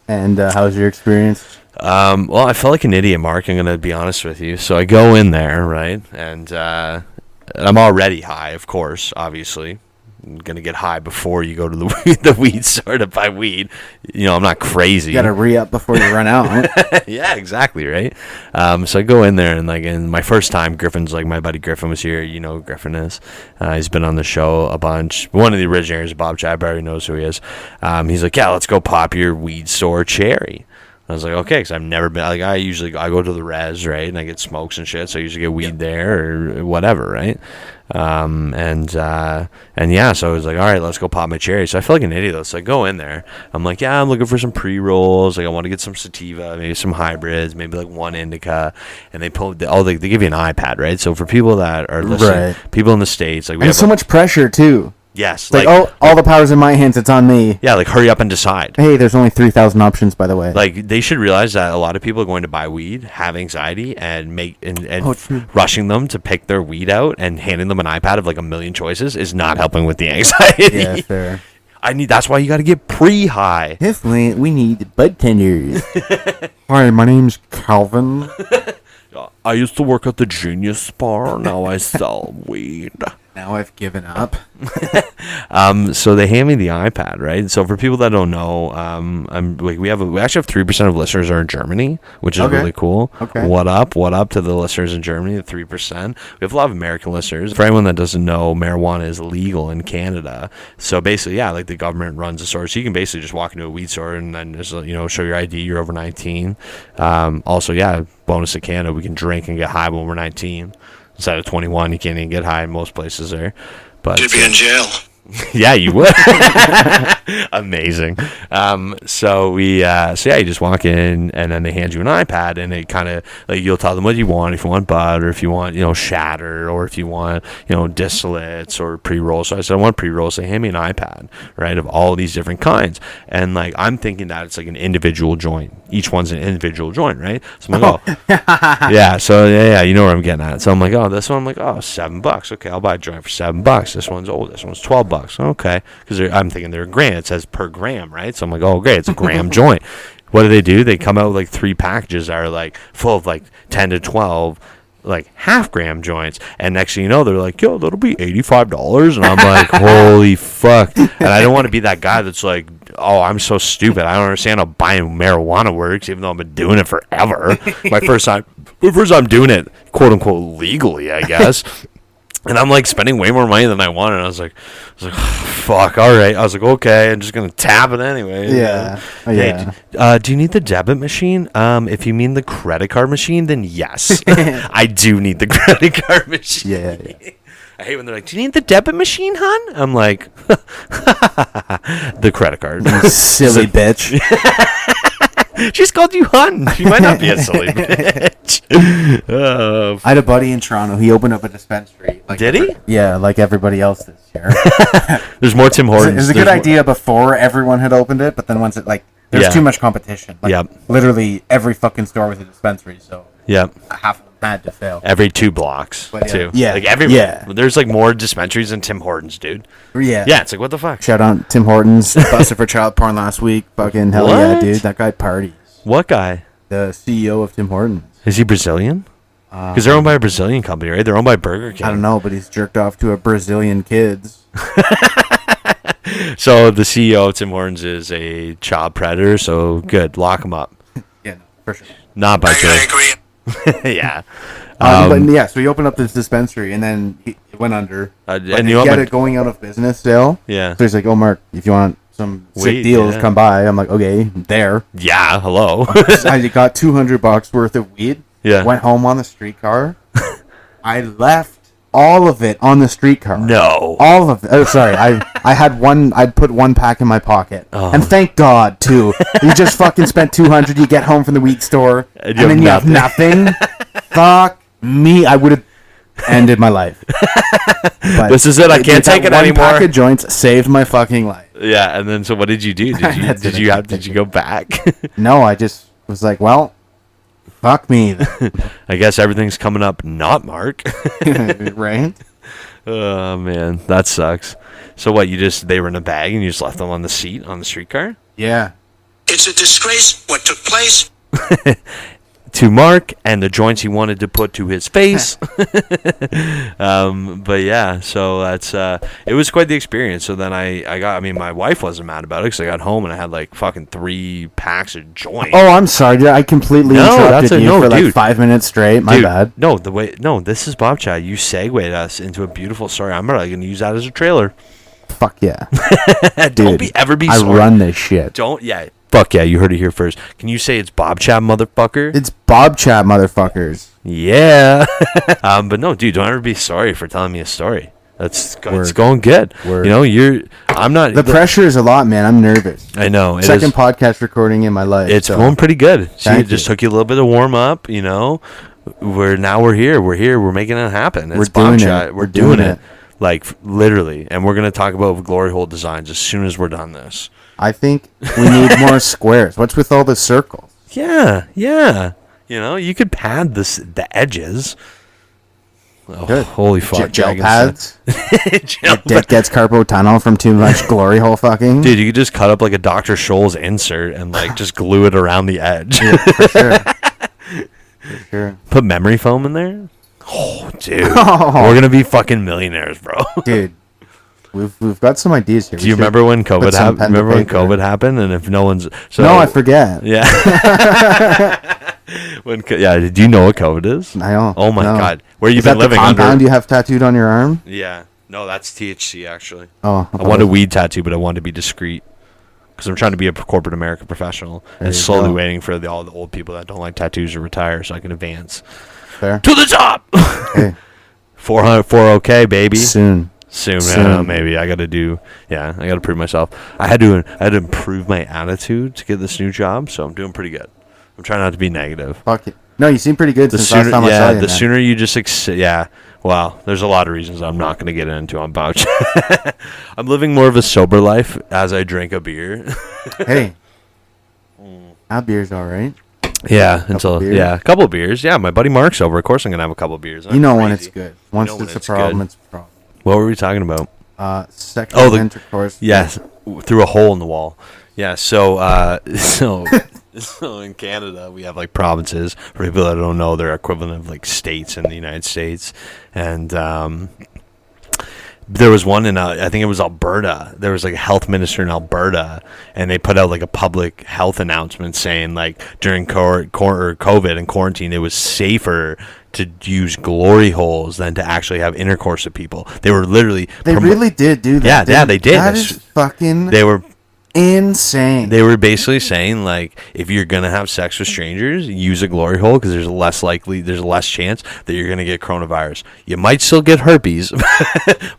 And how was your experience? Well, I felt like an idiot, Mark. I'm gonna be honest with you. So I go in there, right, and I'm already high, of course, obviously. I'm gonna get high before you go to the weed store to buy weed. You know, I'm not crazy. You gotta re-up before you run out. Yeah, exactly, right? So I go in there, and in my first time, Griffin's like, my buddy Griffin was here. You know who Griffin is. He's been on the show a bunch. One of the originators of Bobchat Baby knows who he is. He's like, yeah, let's go pop your weed store cherry. I was like, okay, because I've never been, like, I go to the res, right, and I get smokes and shit, so I usually get weed there or whatever, right? And yeah, so I was like, all right, let's go pop my cherry. So I feel like an idiot though. So I go in there. I'm like, yeah, I'm looking for some pre-rolls. Like, I want to get some sativa, maybe some hybrids, maybe like one indica. And they give you an iPad, right? So for people that are listening, Right. people in the States, like we And have so much pressure too. yes, It's like, oh, all the power's in my hands. It's on me. yeah, like hurry up and decide. Hey, there's only 3,000 options, by the way. Like, they should realize that a lot of people are going to buy weed, have anxiety, and Oh, true. rushing them to pick their weed out and handing them an iPad of like a million choices is not helping with the anxiety. Yeah, fair. That's why you got to get pre-high. Definitely, we need bud tenders. Hi, my name's Calvin. I used to work at the Genius Bar. Now I sell weed. Now I've given up. So they hand me the iPad, right? So for people that don't know, I'm like we actually have 3% of listeners are in Germany, which is really cool. Okay. What up to the listeners in Germany? The 3%. We have a lot of American listeners. For anyone that doesn't know, marijuana is legal in Canada. So basically, yeah, like the government runs a store, so you can basically just walk into a weed store and then just show your ID. You're over 19. Also, yeah, bonus in Canada, we can drink and get high when we're 19. Instead of 21, you can't even get high in most places there. But You'd be in jail. yeah, you would. Amazing. So you just walk in and then they hand you an iPad and it kind of like you'll tell them what you want, if you want bud or if you want, shatter or if you want, distillates or pre-rolls. So I said, I want pre-rolls. They hand me an iPad, right, of all these different kinds. And like, I'm thinking that it's like an individual joint. Each one's an individual joint, right? So I'm like, yeah. So yeah, you know where I'm getting at. So I'm like, this one, I'm like, $7. Okay, I'll buy a joint for $7. This one's $12. Okay, because I'm thinking they're a gram. It says per gram, right? So I'm like, great, it's a gram joint. What do? They come out with like 3 packages that are like full of like 10 to 12 like half-gram joints, and next thing you know, they're like, yo, that'll be $85, and I'm like, holy fuck. And I don't want to be that guy that's like, I'm so stupid, I don't understand how buying marijuana works, even though I've been doing it forever. my first time doing it, quote unquote, legally, I guess. And I'm like spending way more money than I wanted. And I was like, fuck, all right. I was like, okay, I'm just gonna tap it anyway. Yeah. Hey, do you need the debit machine? If you mean the credit card machine, then yes, I do need the credit card machine. Yeah. I hate when they're like, do you need the debit machine, hon? I'm like, the credit card. You silly bitch. She's called you hun. She might not be a silly bitch. I had a buddy in Toronto. He opened up a dispensary. Did he? Yeah, like everybody else this year. There's more Tim Hortons. It was a good idea before everyone had opened it, but then once it there's too much competition. Like, literally every fucking store was a dispensary, so half of them had to fail. Every 2 blocks, too. Yeah. Like there's like more dispensaries than Tim Hortons, dude. Yeah. Yeah, it's like, what the fuck? Shout out Tim Hortons. Busted for child porn last week. Fucking hell yeah, dude. That guy parties. What guy? The CEO of Tim Hortons. Is he Brazilian? Because they're owned by a Brazilian company, right? They're owned by Burger King. I don't know, but he's jerked off to a Brazilian kids. So the CEO of Tim Hortons is a child predator, so good. Lock him up. Yeah, no, for sure. Not by I choice. agree. Yeah. But yeah, so he opened up this dispensary, and then it went under. And But you know he what had it going out of business still. Yeah. So he's like, Mark, if you want some sick Weed, deals, yeah. come by. I'm like, okay, there. Yeah, hello. I got $200 worth of weed. Yeah. Went home on the streetcar. I left all of it on the streetcar. No. All of it. Oh, sorry. I had one. I'd put 1 pack in my pocket, and thank God too. You just fucking spent $200. You get home from the weed store, and then you have nothing. Fuck me. I would have ended my life. But this is it. I can't take it anymore. One pack of joints saved my fucking life. Yeah, and then so what did you do? Did you go back? No, I just was like, well, fuck me. I guess everything's coming up not Mark. Right? Oh man, that sucks. So what, they were in a bag and you just left them on the seat on the streetcar? Yeah. It's a disgrace what took place. To Mark and the joints he wanted to put to his face. But yeah, so that's it was quite the experience. So then my wife wasn't mad about it because I got home and I had like fucking 3 packs of joints. Oh, I'm sorry. I completely interrupted you for like 5 minutes straight. My bad. No, this is Bobchat. You segued us into a beautiful story. I'm probably going to use that as a trailer. Fuck yeah. Don't ever be sorry. I run this shit. Fuck yeah, you heard it here first. Can you say it's Bobchat, motherfucker? It's Bobchat, motherfuckers. Yeah. But no, dude, don't ever be sorry for telling me a story. It's going good. Word. I'm not. The pressure is a lot, man. I'm nervous. I know. Second podcast recording in my life. It's going pretty good. See, it just you. took you a little bit of warm up, We're here. We're making it happen. It's We're doing Bobchat. it. We're doing it. Like, literally. And we're going to talk about glory hole designs as soon as we're done this. I think we need more squares. What's with all the circles? Yeah. You could pad the edges. Oh, Good. Holy fuck. Gel Dragon pads. Gel Dick gets carpal tunnel from too much glory hole fucking. Dude, you could just cut up like a Dr. Scholl's insert and like just glue it around the edge. Yeah, for sure. For sure. Put memory foam in there. Oh, dude. We're going to be fucking millionaires, bro. Dude, we've got some ideas here. Do you remember when COVID happened? Remember when COVID happened? And if no one's... So, no, I forget. Yeah. Do you know what COVID is? I don't. Oh, my God. Where you Is been that the living compound under? you have tattooed on your arm? Yeah. No, that's THC, actually. Oh. I want a weed tattoo, but I want to be discreet. Because I'm trying to be a corporate America professional. And slowly waiting for all the old people that don't like tattoos to retire so I can advance. Fair. To the top! Hey. 400K, baby. Soon. Maybe I got to prove myself. I had to improve my attitude to get this new job, so I'm doing pretty good. I'm trying not to be negative. Fuck it. No, you seem pretty good since last time I saw you. The sooner you just well, there's a lot of reasons I'm not going to get into on Bobchat. I'm living more of a sober life as I drink a beer. Hey, that beer's all right. Yeah, a couple of beers. Yeah, my buddy Mark's over. Of course, I'm gonna have a couple of beers. You know when it's good. Once it's a problem, it's a problem. What were we talking about? Sexual intercourse. Yes, through a hole in the wall. Yeah. So in Canada, we have like provinces. For people that don't know, they're equivalent of like states in the United States, and there was one in I think it was Alberta. There was like a health minister in Alberta, and they put out like a public health announcement saying like during COVID and quarantine, it was safer to use glory holes than to actually have intercourse with people. They were literally They really did do that. Yeah, they did. That is fucking. They were insane. They were basically saying like, if you're gonna have sex with strangers, use a glory hole because there's less chance that you're gonna get coronavirus. You might still get herpes,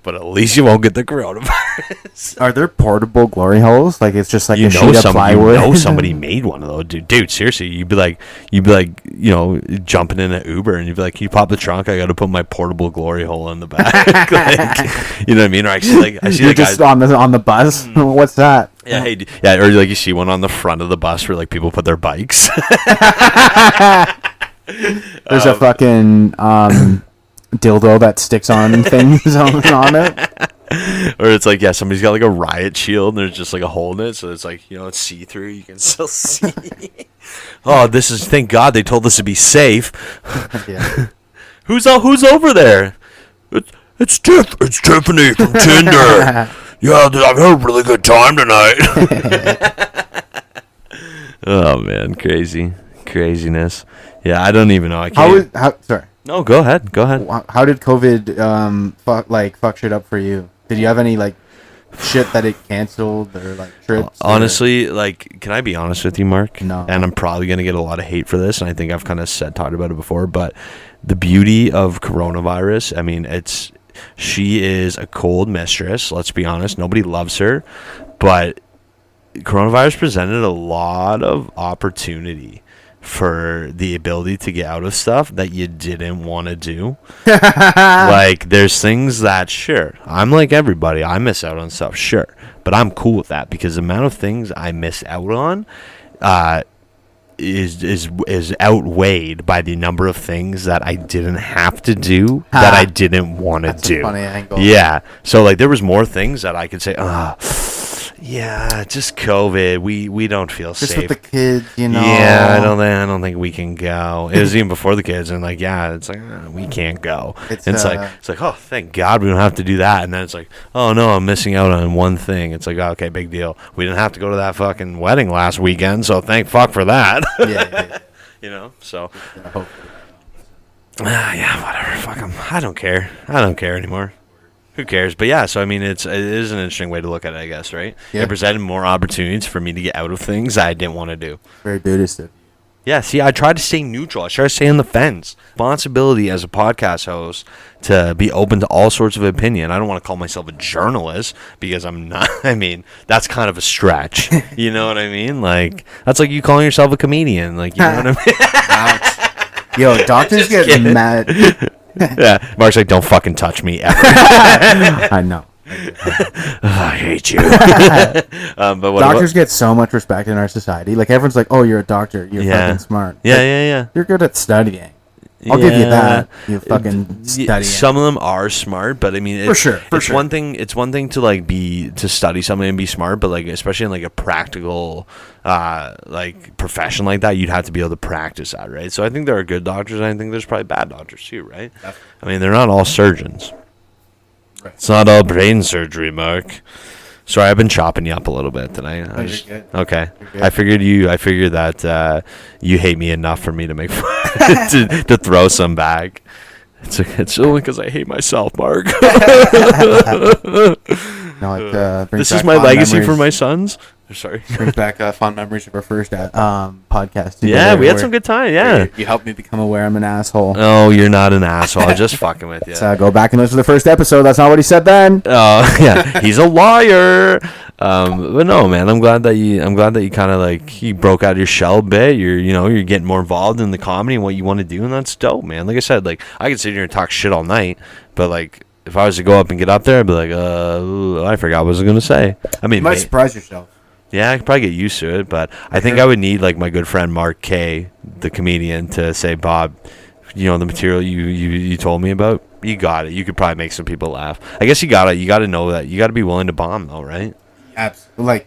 but at least you won't get the coronavirus. Are there portable glory holes? Like it's just like a sheet of plywood. Somebody made one of those, dude. Seriously, you'd be like, jumping in an Uber, and you'd be like, "Can you pop the trunk? I got to put my portable glory hole in the back." Like, you know what I mean? Or I see the guys just on the bus. What's that? Yeah, or like you see one on the front of the bus where like people put their bikes. There's a fucking dildo that sticks on things on it. Or it's like, somebody's got like a riot shield and there's just like a hole in it, so it's like, it's see-through, you can still see. Oh, thank God they told us to be safe. Yeah. Who's over there? It's Tiffany from Tinder. Yeah, I've had a really good time tonight. Oh man, craziness. Yeah, I don't even know. I can't. Sorry. No, go ahead. How did COVID fuck shit up for you? Did you have any like shit that it canceled or like trips? Honestly, like, can I be honest with you, Mark? No. And I'm probably gonna get a lot of hate for this, and I think I've kind of talked about it before. But the beauty of coronavirus, I mean, she is a cold mistress. Let's be honest. Nobody loves her, but coronavirus presented a lot of opportunity for the ability to get out of stuff that you didn't want to do. Like, there's things that, sure, I'm like everybody. I miss out on stuff, sure. But I'm cool with that because the amount of things I miss out on is outweighed by the number of things that I didn't have to do that I didn't want to do. A funny angle. Yeah. So, like, there was more things that I could say, yeah, just COVID. We don't feel just safe. With the kids, Yeah, I don't think we can go. It was even before the kids, and like, it's like we can't go. It's like, oh, thank God we don't have to do that. And then it's like, oh no, I'm missing out on one thing. It's like, oh, okay, big deal. We didn't have to go to that fucking wedding last weekend, so thank fuck for that. Yeah. So. Yeah, whatever. Fuck them. I don't care anymore. Who cares? But yeah, so I mean, it is an interesting way to look at it, I guess, right? Yeah. It presented more opportunities for me to get out of things I didn't want to do. Very Buddhist. Yeah, see, I tried to stay neutral. I tried to stay on the fence. Responsibility as a podcast host to be open to all sorts of opinion. I don't want to call myself a journalist because I'm not. I mean, that's kind of a stretch. You know what I mean? Like, that's like you calling yourself a comedian. Like, you know what I mean? Yo, doctors get mad. Yeah, Mark's like, don't fucking touch me ever. I know. I hate you. But doctors get so much respect in our society. Like, everyone's like, oh, you're a doctor. You're fucking smart. Yeah. You're good at studying. I'll give you Yeah. that. You fucking study. Some of them are smart, but I mean, For sure. One thing. It's one thing to like to study something and be smart, but like especially in like a practical, like profession like that, you'd have to be able to practice that, right? So I think there are good doctors, and I think there's probably bad doctors too, right? Definitely. I mean, they're not all surgeons. Right. It's not all brain surgery, Mark. Sorry, I've been chopping you up a little bit tonight. No, you're good. Okay. You're good. I figured that you hate me enough for me to make to throw some back. It's only because I hate myself, Mark. No, it brings This is back my fond legacy memories. for my sons. Sorry. Brings back fond memories of our first podcast. together Yeah, we had where- some good time. where Yeah. You helped me become aware I'm an asshole. Oh, you're not an asshole. I'm just fucking with you. So go back and listen to the first episode. That's not what he said then. Oh yeah, he's a liar. But no, man, I'm glad that you kind of like you broke out of your shell a bit. You're getting more involved in the comedy and what you want to do, and that's dope, man. Like I said, like I could sit here and talk shit all night, but like if I was to go up and get up there, I'd be like, I forgot what I was gonna say. I mean, You might surprise yourself. yeah, I could probably get used to it, but I think I would need like my good friend Mark K, the comedian, to say, Bob, the material you told me about, you got it. You could probably make some people laugh. I guess you gotta know that you gotta be willing to bomb though, right? Absolutely. Like,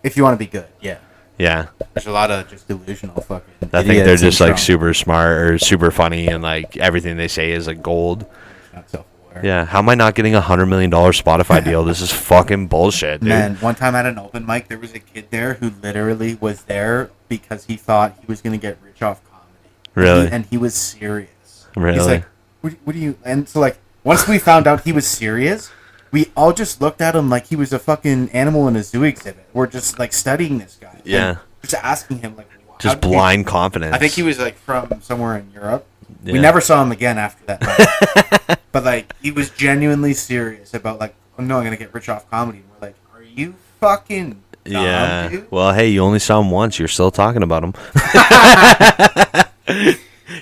if you want to be good, yeah. Yeah, There's a lot of just delusional fucking. I think they're idiots just in like Toronto. super smart or super funny, and like everything they say is like gold. Not self-aware. Yeah, how am I not getting $100 million Spotify deal? This is fucking bullshit, dude. Man, one time at an open mic, there was a kid there who literally was there because he thought he was going to get rich off comedy. Really? And he was serious. Really? He's like, what do you... And so, like, once we found out he was serious, we all just looked at him like he was a fucking animal in a zoo exhibit. We're just, like, studying this guy. Yeah. And just asking him, like... Just how did blind confidence. I think he was, like, from somewhere in Europe. Yeah. We never saw him again after that night. But, like, he was genuinely serious about, like, oh, no, I'm going to get rich off comedy. And we're like, are you fucking dumb, Yeah. dude? Well, hey, you only saw him once. You're still talking about him.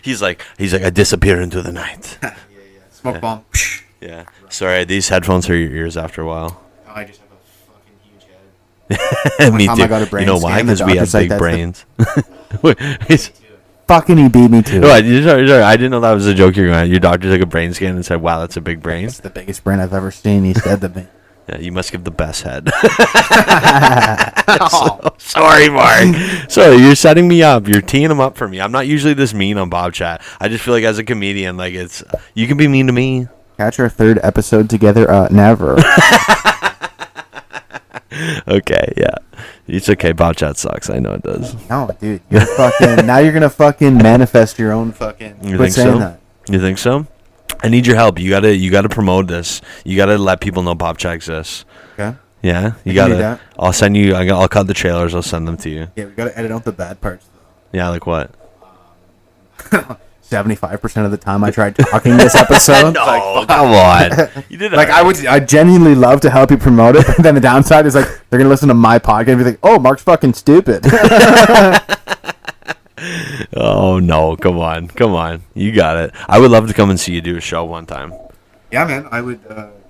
He's like, I disappear into the night. Yeah. Smoke bomb. Yeah. Sorry, these headphones hurt your ears after a while. Oh, I just have a fucking huge head. Me time too. I got a brain You know why? scan, the Because we have doctor said big that's brains. Wait, Fucking he beat me to what? it. Sorry, I didn't know that was a joke you're going. Your doctor took a brain scan and said, "Wow, that's a big brain." It's the biggest brain I've ever seen. He said to me. Yeah, you must give the best head. Sorry, Mark. So you're setting me up. You're teeing them up for me. I'm not usually this mean on Bob Chat. I just feel like as a comedian, like you can be mean to me. Catch our third episode together. Never. Okay, yeah. It's okay. Bob Chat sucks. I know it does. No, dude. You're fucking. Now you're gonna fucking manifest your own fucking. You Quit think saying so? that. You think so? I need your help. You gotta promote this. You gotta let people know Bob Chat exists. Okay. Yeah, you can do gotta. that. I'll send you. I'll cut the trailers. I'll send them to you. Yeah, we gotta edit out the bad parts though. Yeah, like what? 75% of the time I tried talking this episode. No, come on. You did Like I genuinely love to help you promote it, but then the downside is like they're gonna listen to my podcast and be like, "Oh, Mark's fucking stupid." Oh no! Come on! You got it. I would love to come and see you do a show one time. Yeah, man. I would.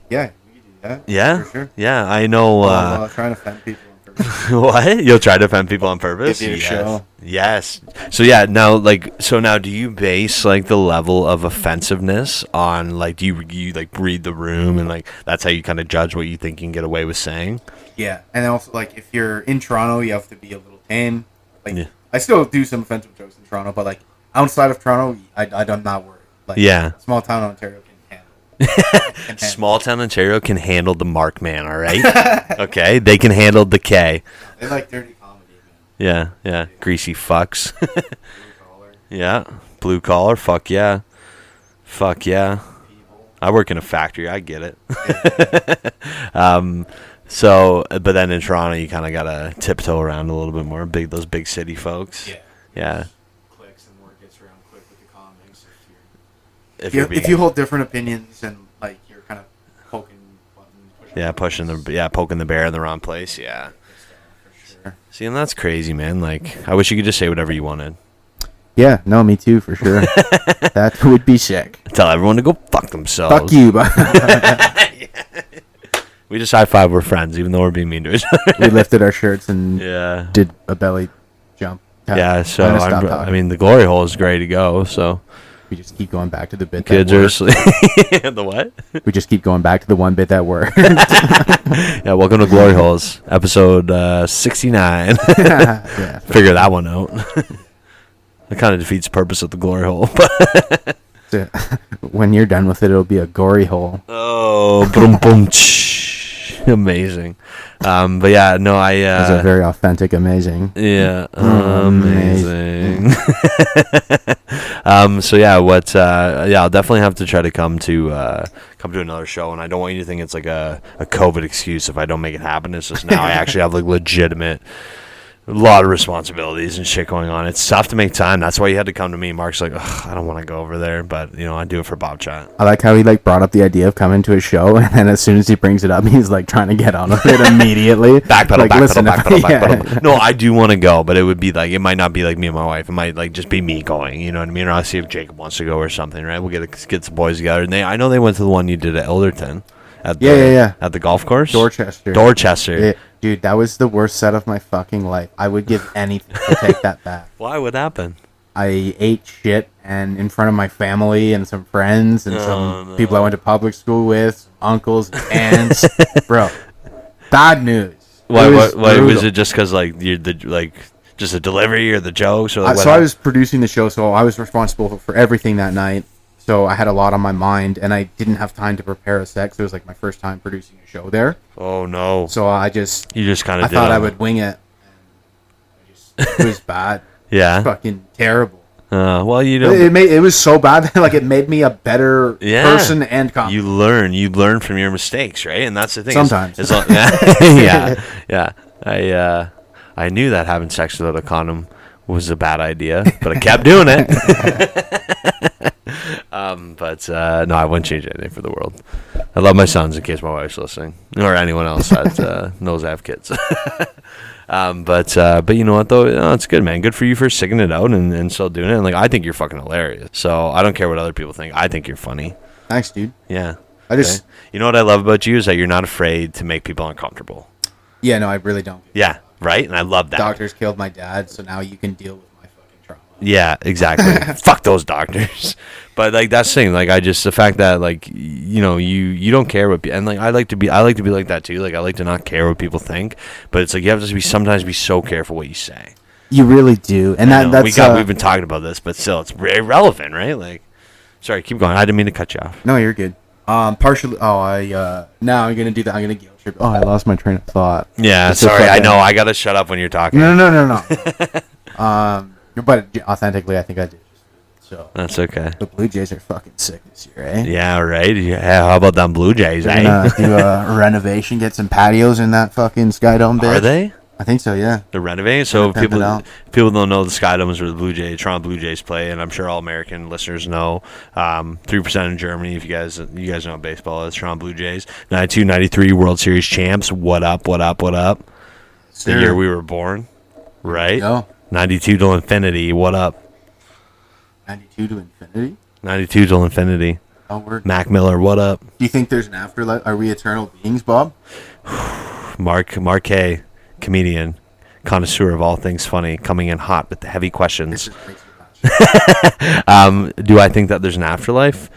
Yeah, we could do that. Yeah, for sure. Yeah, I know. Trying to offend people. What? You'll try to offend people on purpose? Give you a show. Yes. So yeah, now do you base like the level of offensiveness on like do you like read the room and like that's how you kind of judge what you think you can get away with saying? Yeah, and then also like if you're in Toronto, you have to be a little tame. Like Yeah. I still do some offensive jokes in Toronto, but like outside of Toronto, I'm not worried. Like Yeah. small town Ontario can handle. Small town Ontario can handle the Mark man, all right? Okay, they can handle the K. They like dirty comedy, man. Yeah. Greasy fucks. Blue collar, Yeah. Blue collar, fuck yeah. Fuck yeah. people. I work in a factory, I get it. So, but then in Toronto, you kind of gotta tiptoe around a little bit more. Those big city folks. Yeah. Yeah. Clicks and word gets around quick with the comics. If If you hold different opinions and like you're kind of poking buttons, poking the bear in the wrong place. Yeah. for sure. See, and that's crazy, man. Like, I wish you could just say whatever you wanted. Yeah, no, me too, for sure. That would be sick. Tell everyone to go fuck themselves. Fuck you, but We just high five. We're friends, even though we're being mean to each other. we lifted our shirts and Yeah. did a belly jump. Yeah. So I'm gonna stop talking. I mean, the glory hole is great to go. So We just keep going back to the bit. Kids that are worked. asleep. The what? We just keep going back to the one bit that worked. Yeah, welcome to Glory Holes, episode 69. Yeah. Figure that one out. That kind of defeats the purpose of the Glory Hole. So, when you're done with it, it'll be a gory hole. Oh, boom, boom, tsh. Amazing. But yeah, no, It's a very authentic, amazing. yeah, amazing. So yeah, I'll definitely have to try to come to another show, and I don't want you to think it's like a COVID excuse if I don't make it happen. It's just now I actually have like legitimate. A lot of responsibilities and shit going on. It's tough to make time. That's why you had to come to me. Mark's like, I don't want to go over there, but I do it for Bob Chat. I like how he brought up the idea of coming to a show, and then as soon as he brings it up, he's trying to get on with it immediately. Backpedal, backpedal. Yeah. No, I do want to go, but it would be it might not be like me and my wife. It might just be me going. You know what I mean? Or I'll see if Jacob wants to go or something. Right? We'll get some boys together. And I know they went to the one you did at Elderton. At the golf course. Dorchester. Dude, that was the worst set of my fucking life. I would give anything to take that back. Why would happen? I ate shit and in front of my family and some friends and some people I went to public school with, some uncles, aunts. Bro, bad news. Why was it just because you're just a delivery or the jokes or I was producing the show, so I was responsible for everything that night. So I had a lot on my mind, and I didn't have time to prepare a set. So it was my first time producing a show there. Oh no! So I thought I would wing it. And it was bad. Yeah. Fucking terrible. Well, it was so bad that it made me a better person and comic. You learn from your mistakes, right? And that's the thing. Sometimes. Yeah. I knew that having sex without a condom was a bad idea, but I kept doing it. But no, I wouldn't change anything for the world. I love my sons in case my wife's listening or anyone else that knows I have kids. But you know what though? It's good, man. Good for you for sticking it out and still doing it. And I think you're fucking hilarious. So I don't care what other people think. I think you're funny. Thanks, dude. Yeah. You know what I love about you is that you're not afraid to make people uncomfortable. Yeah, no, I really don't. Yeah, right? And I love that. Doctors killed my dad, so now you can deal with my fucking trauma. Yeah, exactly. Fuck those doctors. But that's the thing. The fact that you don't care what and I like to be like that too. I like to not care what people think. But it's you have to sometimes be so careful what you say. You really do, and we've been talking about this, but still, it's very relevant, right? Sorry, keep going. I didn't mean to cut you off. No, you're good. Partially. Now I'm gonna do that. I'm gonna guilt trip. Oh, I lost my train of thought. Yeah, sorry. I know. I gotta shut up when you're talking. No. But authentically, I think I did. So that's okay. The Blue Jays are fucking sick this year, eh? Yeah, right. Yeah, how about them Blue Jays? They're gonna do a renovation, get some patios in that fucking Skydome bit. Are they? I think so, yeah. They're renovating. So people don't know the Skydomes where the Toronto Blue Jays play, and I'm sure all American listeners know. 3% in Germany. If you guys know what baseball is, Toronto Blue Jays. 92, 93 World Series champs. What up? The year we were born, right? Yo. 92 till infinity. What up? 92 to infinity? 92 till infinity. Oh, word. Mac Miller, what up? Do you think there's an afterlife? Are we eternal beings, Bob? Mark A, comedian, connoisseur of all things funny, coming in hot with the heavy questions. Do I think that there's an afterlife?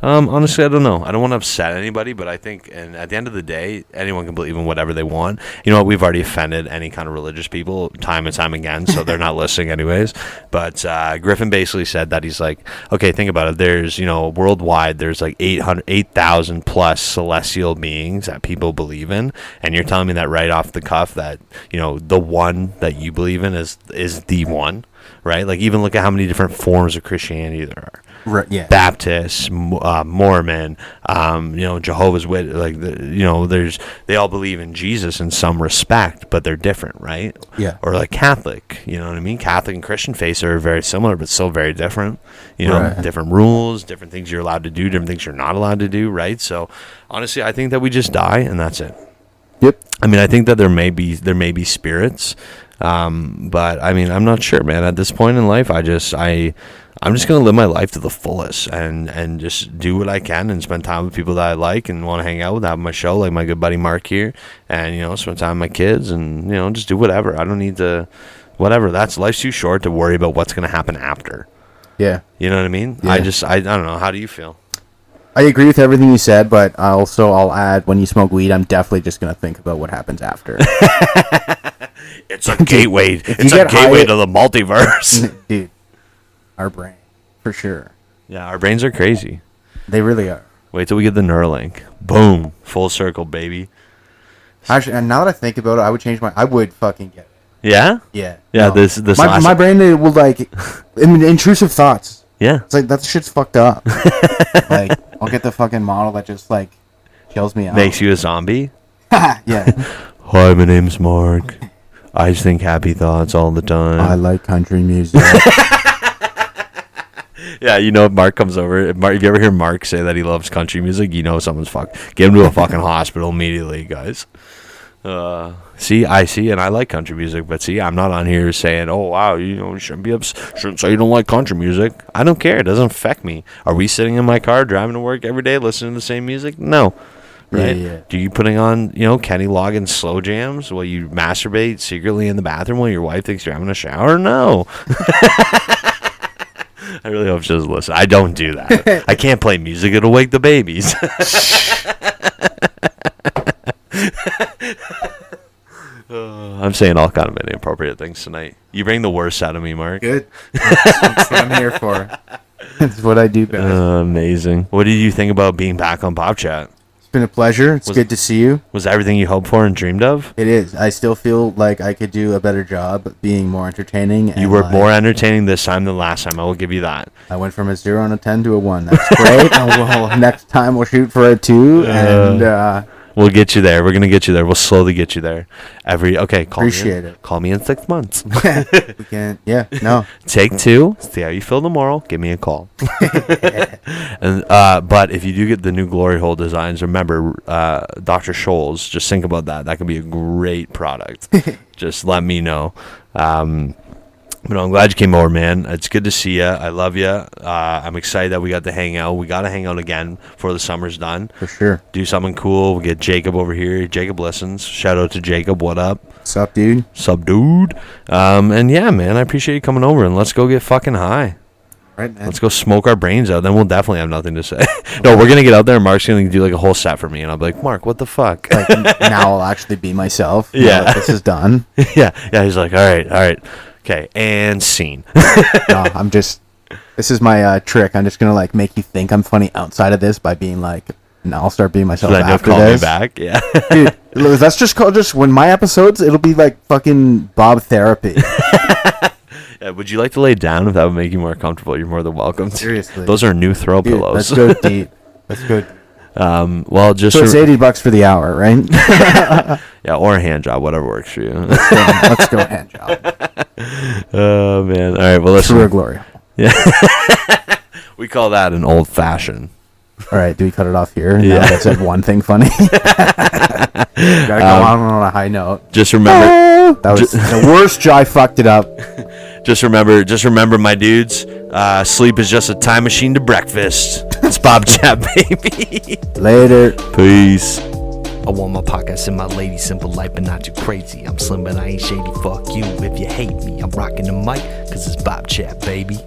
Honestly, I don't know. I don't want to upset anybody, but I think, and at the end of the day, anyone can believe in whatever they want. You know what? We've already offended any kind of religious people time and time again, so they're not listening anyways. But Griffin basically said that he's okay, think about it. There's, worldwide, there's 8,000 plus celestial beings that people believe in, and you're telling me that right off the cuff that, the one that you believe in is the one, right? Even look at how many different forms of Christianity there are. Right, yeah. Baptist, Mormon, Jehovah's Witness, they all believe in Jesus in some respect, but they're different, right? Yeah. Or Catholic, you know what I mean? Catholic and Christian faiths are very similar, but still very different. Right. Different rules, different things you're allowed to do, different things you're not allowed to do, right? So honestly, I think that we just die and that's it. Yep. I mean, I think that there may be spirits, but I mean, I'm not sure, man. At this point in life, I'm just going to live my life to the fullest and just do what I can and spend time with people that I like and want to hang out with, have my show, like my good buddy Mark here, and, spend time with my kids and, just do whatever. I don't need to, whatever. Life's too short to worry about what's going to happen after. Yeah. You know what I mean? Yeah. I don't know. How do you feel? I agree with everything you said, but I'll add, when you smoke weed, I'm definitely just going to think about what happens after. It's a gateway. If you It's a get gateway high- to the multiverse. Dude, our brain, for sure. Yeah, our brains are crazy. They really are. Wait till we get the Neuralink. Boom. Full circle, baby. Actually, and now that I think about it, I would fucking get it. Yeah? Yeah. Yeah, No. this last... my brain will, like, intrusive thoughts. Yeah. It's like, that shit's fucked up. Like, I'll get the fucking model that just, like, kills me out. Makes you a zombie? Yeah. Hi, my name's Mark. I just think happy thoughts all the time. I like country music. Yeah, you know, if Mark comes over, if you ever hear Mark say that he loves country music, you know someone's fucked. Get him to a fucking hospital immediately, guys. See, and I like country music, but see, I'm not on here saying, oh, wow, you shouldn't say you don't like country music. I don't care. It doesn't affect me. Are we sitting in my car driving to work every day listening to the same music? No. Right? Yeah. Do you putting on, Kenny Loggins slow jams while you masturbate secretly in the bathroom while your wife thinks you're having a shower? No. I really hope she doesn't listen. I don't do that. I can't play music. It'll wake the babies. I'm saying all kind of inappropriate things tonight. You bring the worst out of me, Mark. Good. That's what I'm here for. That's what I do best. Amazing. What did you think about being back on Bobchat? It's been a pleasure. It's good to see you. Was everything you hoped for and dreamed of? It is. I still feel like I could do a better job being more entertaining. And You were more entertaining this time than last time. I will give you that. I went from a 0 and a 10 to a 1. That's great. And next time we'll shoot for a 2. And We'll get you there. We're gonna get you there. We'll slowly get you there. Appreciate it. Call me in 6 months. we can. Yeah. No. Take 2. See how you feel tomorrow. Give me a call. And but if you do get the new glory hole designs, remember Dr. Scholl's. Just think about that. That could be a great product. Just let me know. But I'm glad you came over, man. It's good to see you. I love you. I'm excited that we got to hang out. We got to hang out again before the summer's done. For sure. Do something cool. We'll get Jacob over here. Jacob listens. Shout out to Jacob. What up? What's up, dude? Sup, dude? And yeah, man, I appreciate you coming over, and let's go get fucking high. Right, man. Let's go smoke our brains out. Then we'll definitely have nothing to say. No, we're going to get out there, and Mark's going to do like a whole set for me, and I'll be like, Mark, what the fuck? Like, now I'll actually be myself. Yeah. Now that this is done. Yeah. He's like, all right. Okay, and scene. No, this is my trick. I'm just going to like make you think I'm funny outside of this by being like, no, I'll start being myself Then you'll after call this. me back. Yeah. Dude, that's just when my episodes, it'll be like fucking Bob therapy. Yeah, would you like to lay down if that would make you more comfortable? You're more than welcome to. Seriously. Those are new throw Dude, pillows. let's go deep. Let's go deep. Well, just So it's $80 for the hour, right? yeah, or a hand job, whatever works for you. Let's go hand job. Oh man! All right, well, listen. True or glory. Yeah, we call that an old fashioned. All right, do we cut it off here? Yeah. Now that I said one thing funny. Gotta go on a high note. Just remember, That was the worst. I fucked it up. just remember, my dudes. Sleep is just a time machine to breakfast. It's Bobchat Baby. Later. Peace. I want my pockets and my lady, simple life but not too crazy. I'm slim but I ain't shady, fuck you if you hate me. I'm rocking the mic cause it's Bobchat, baby.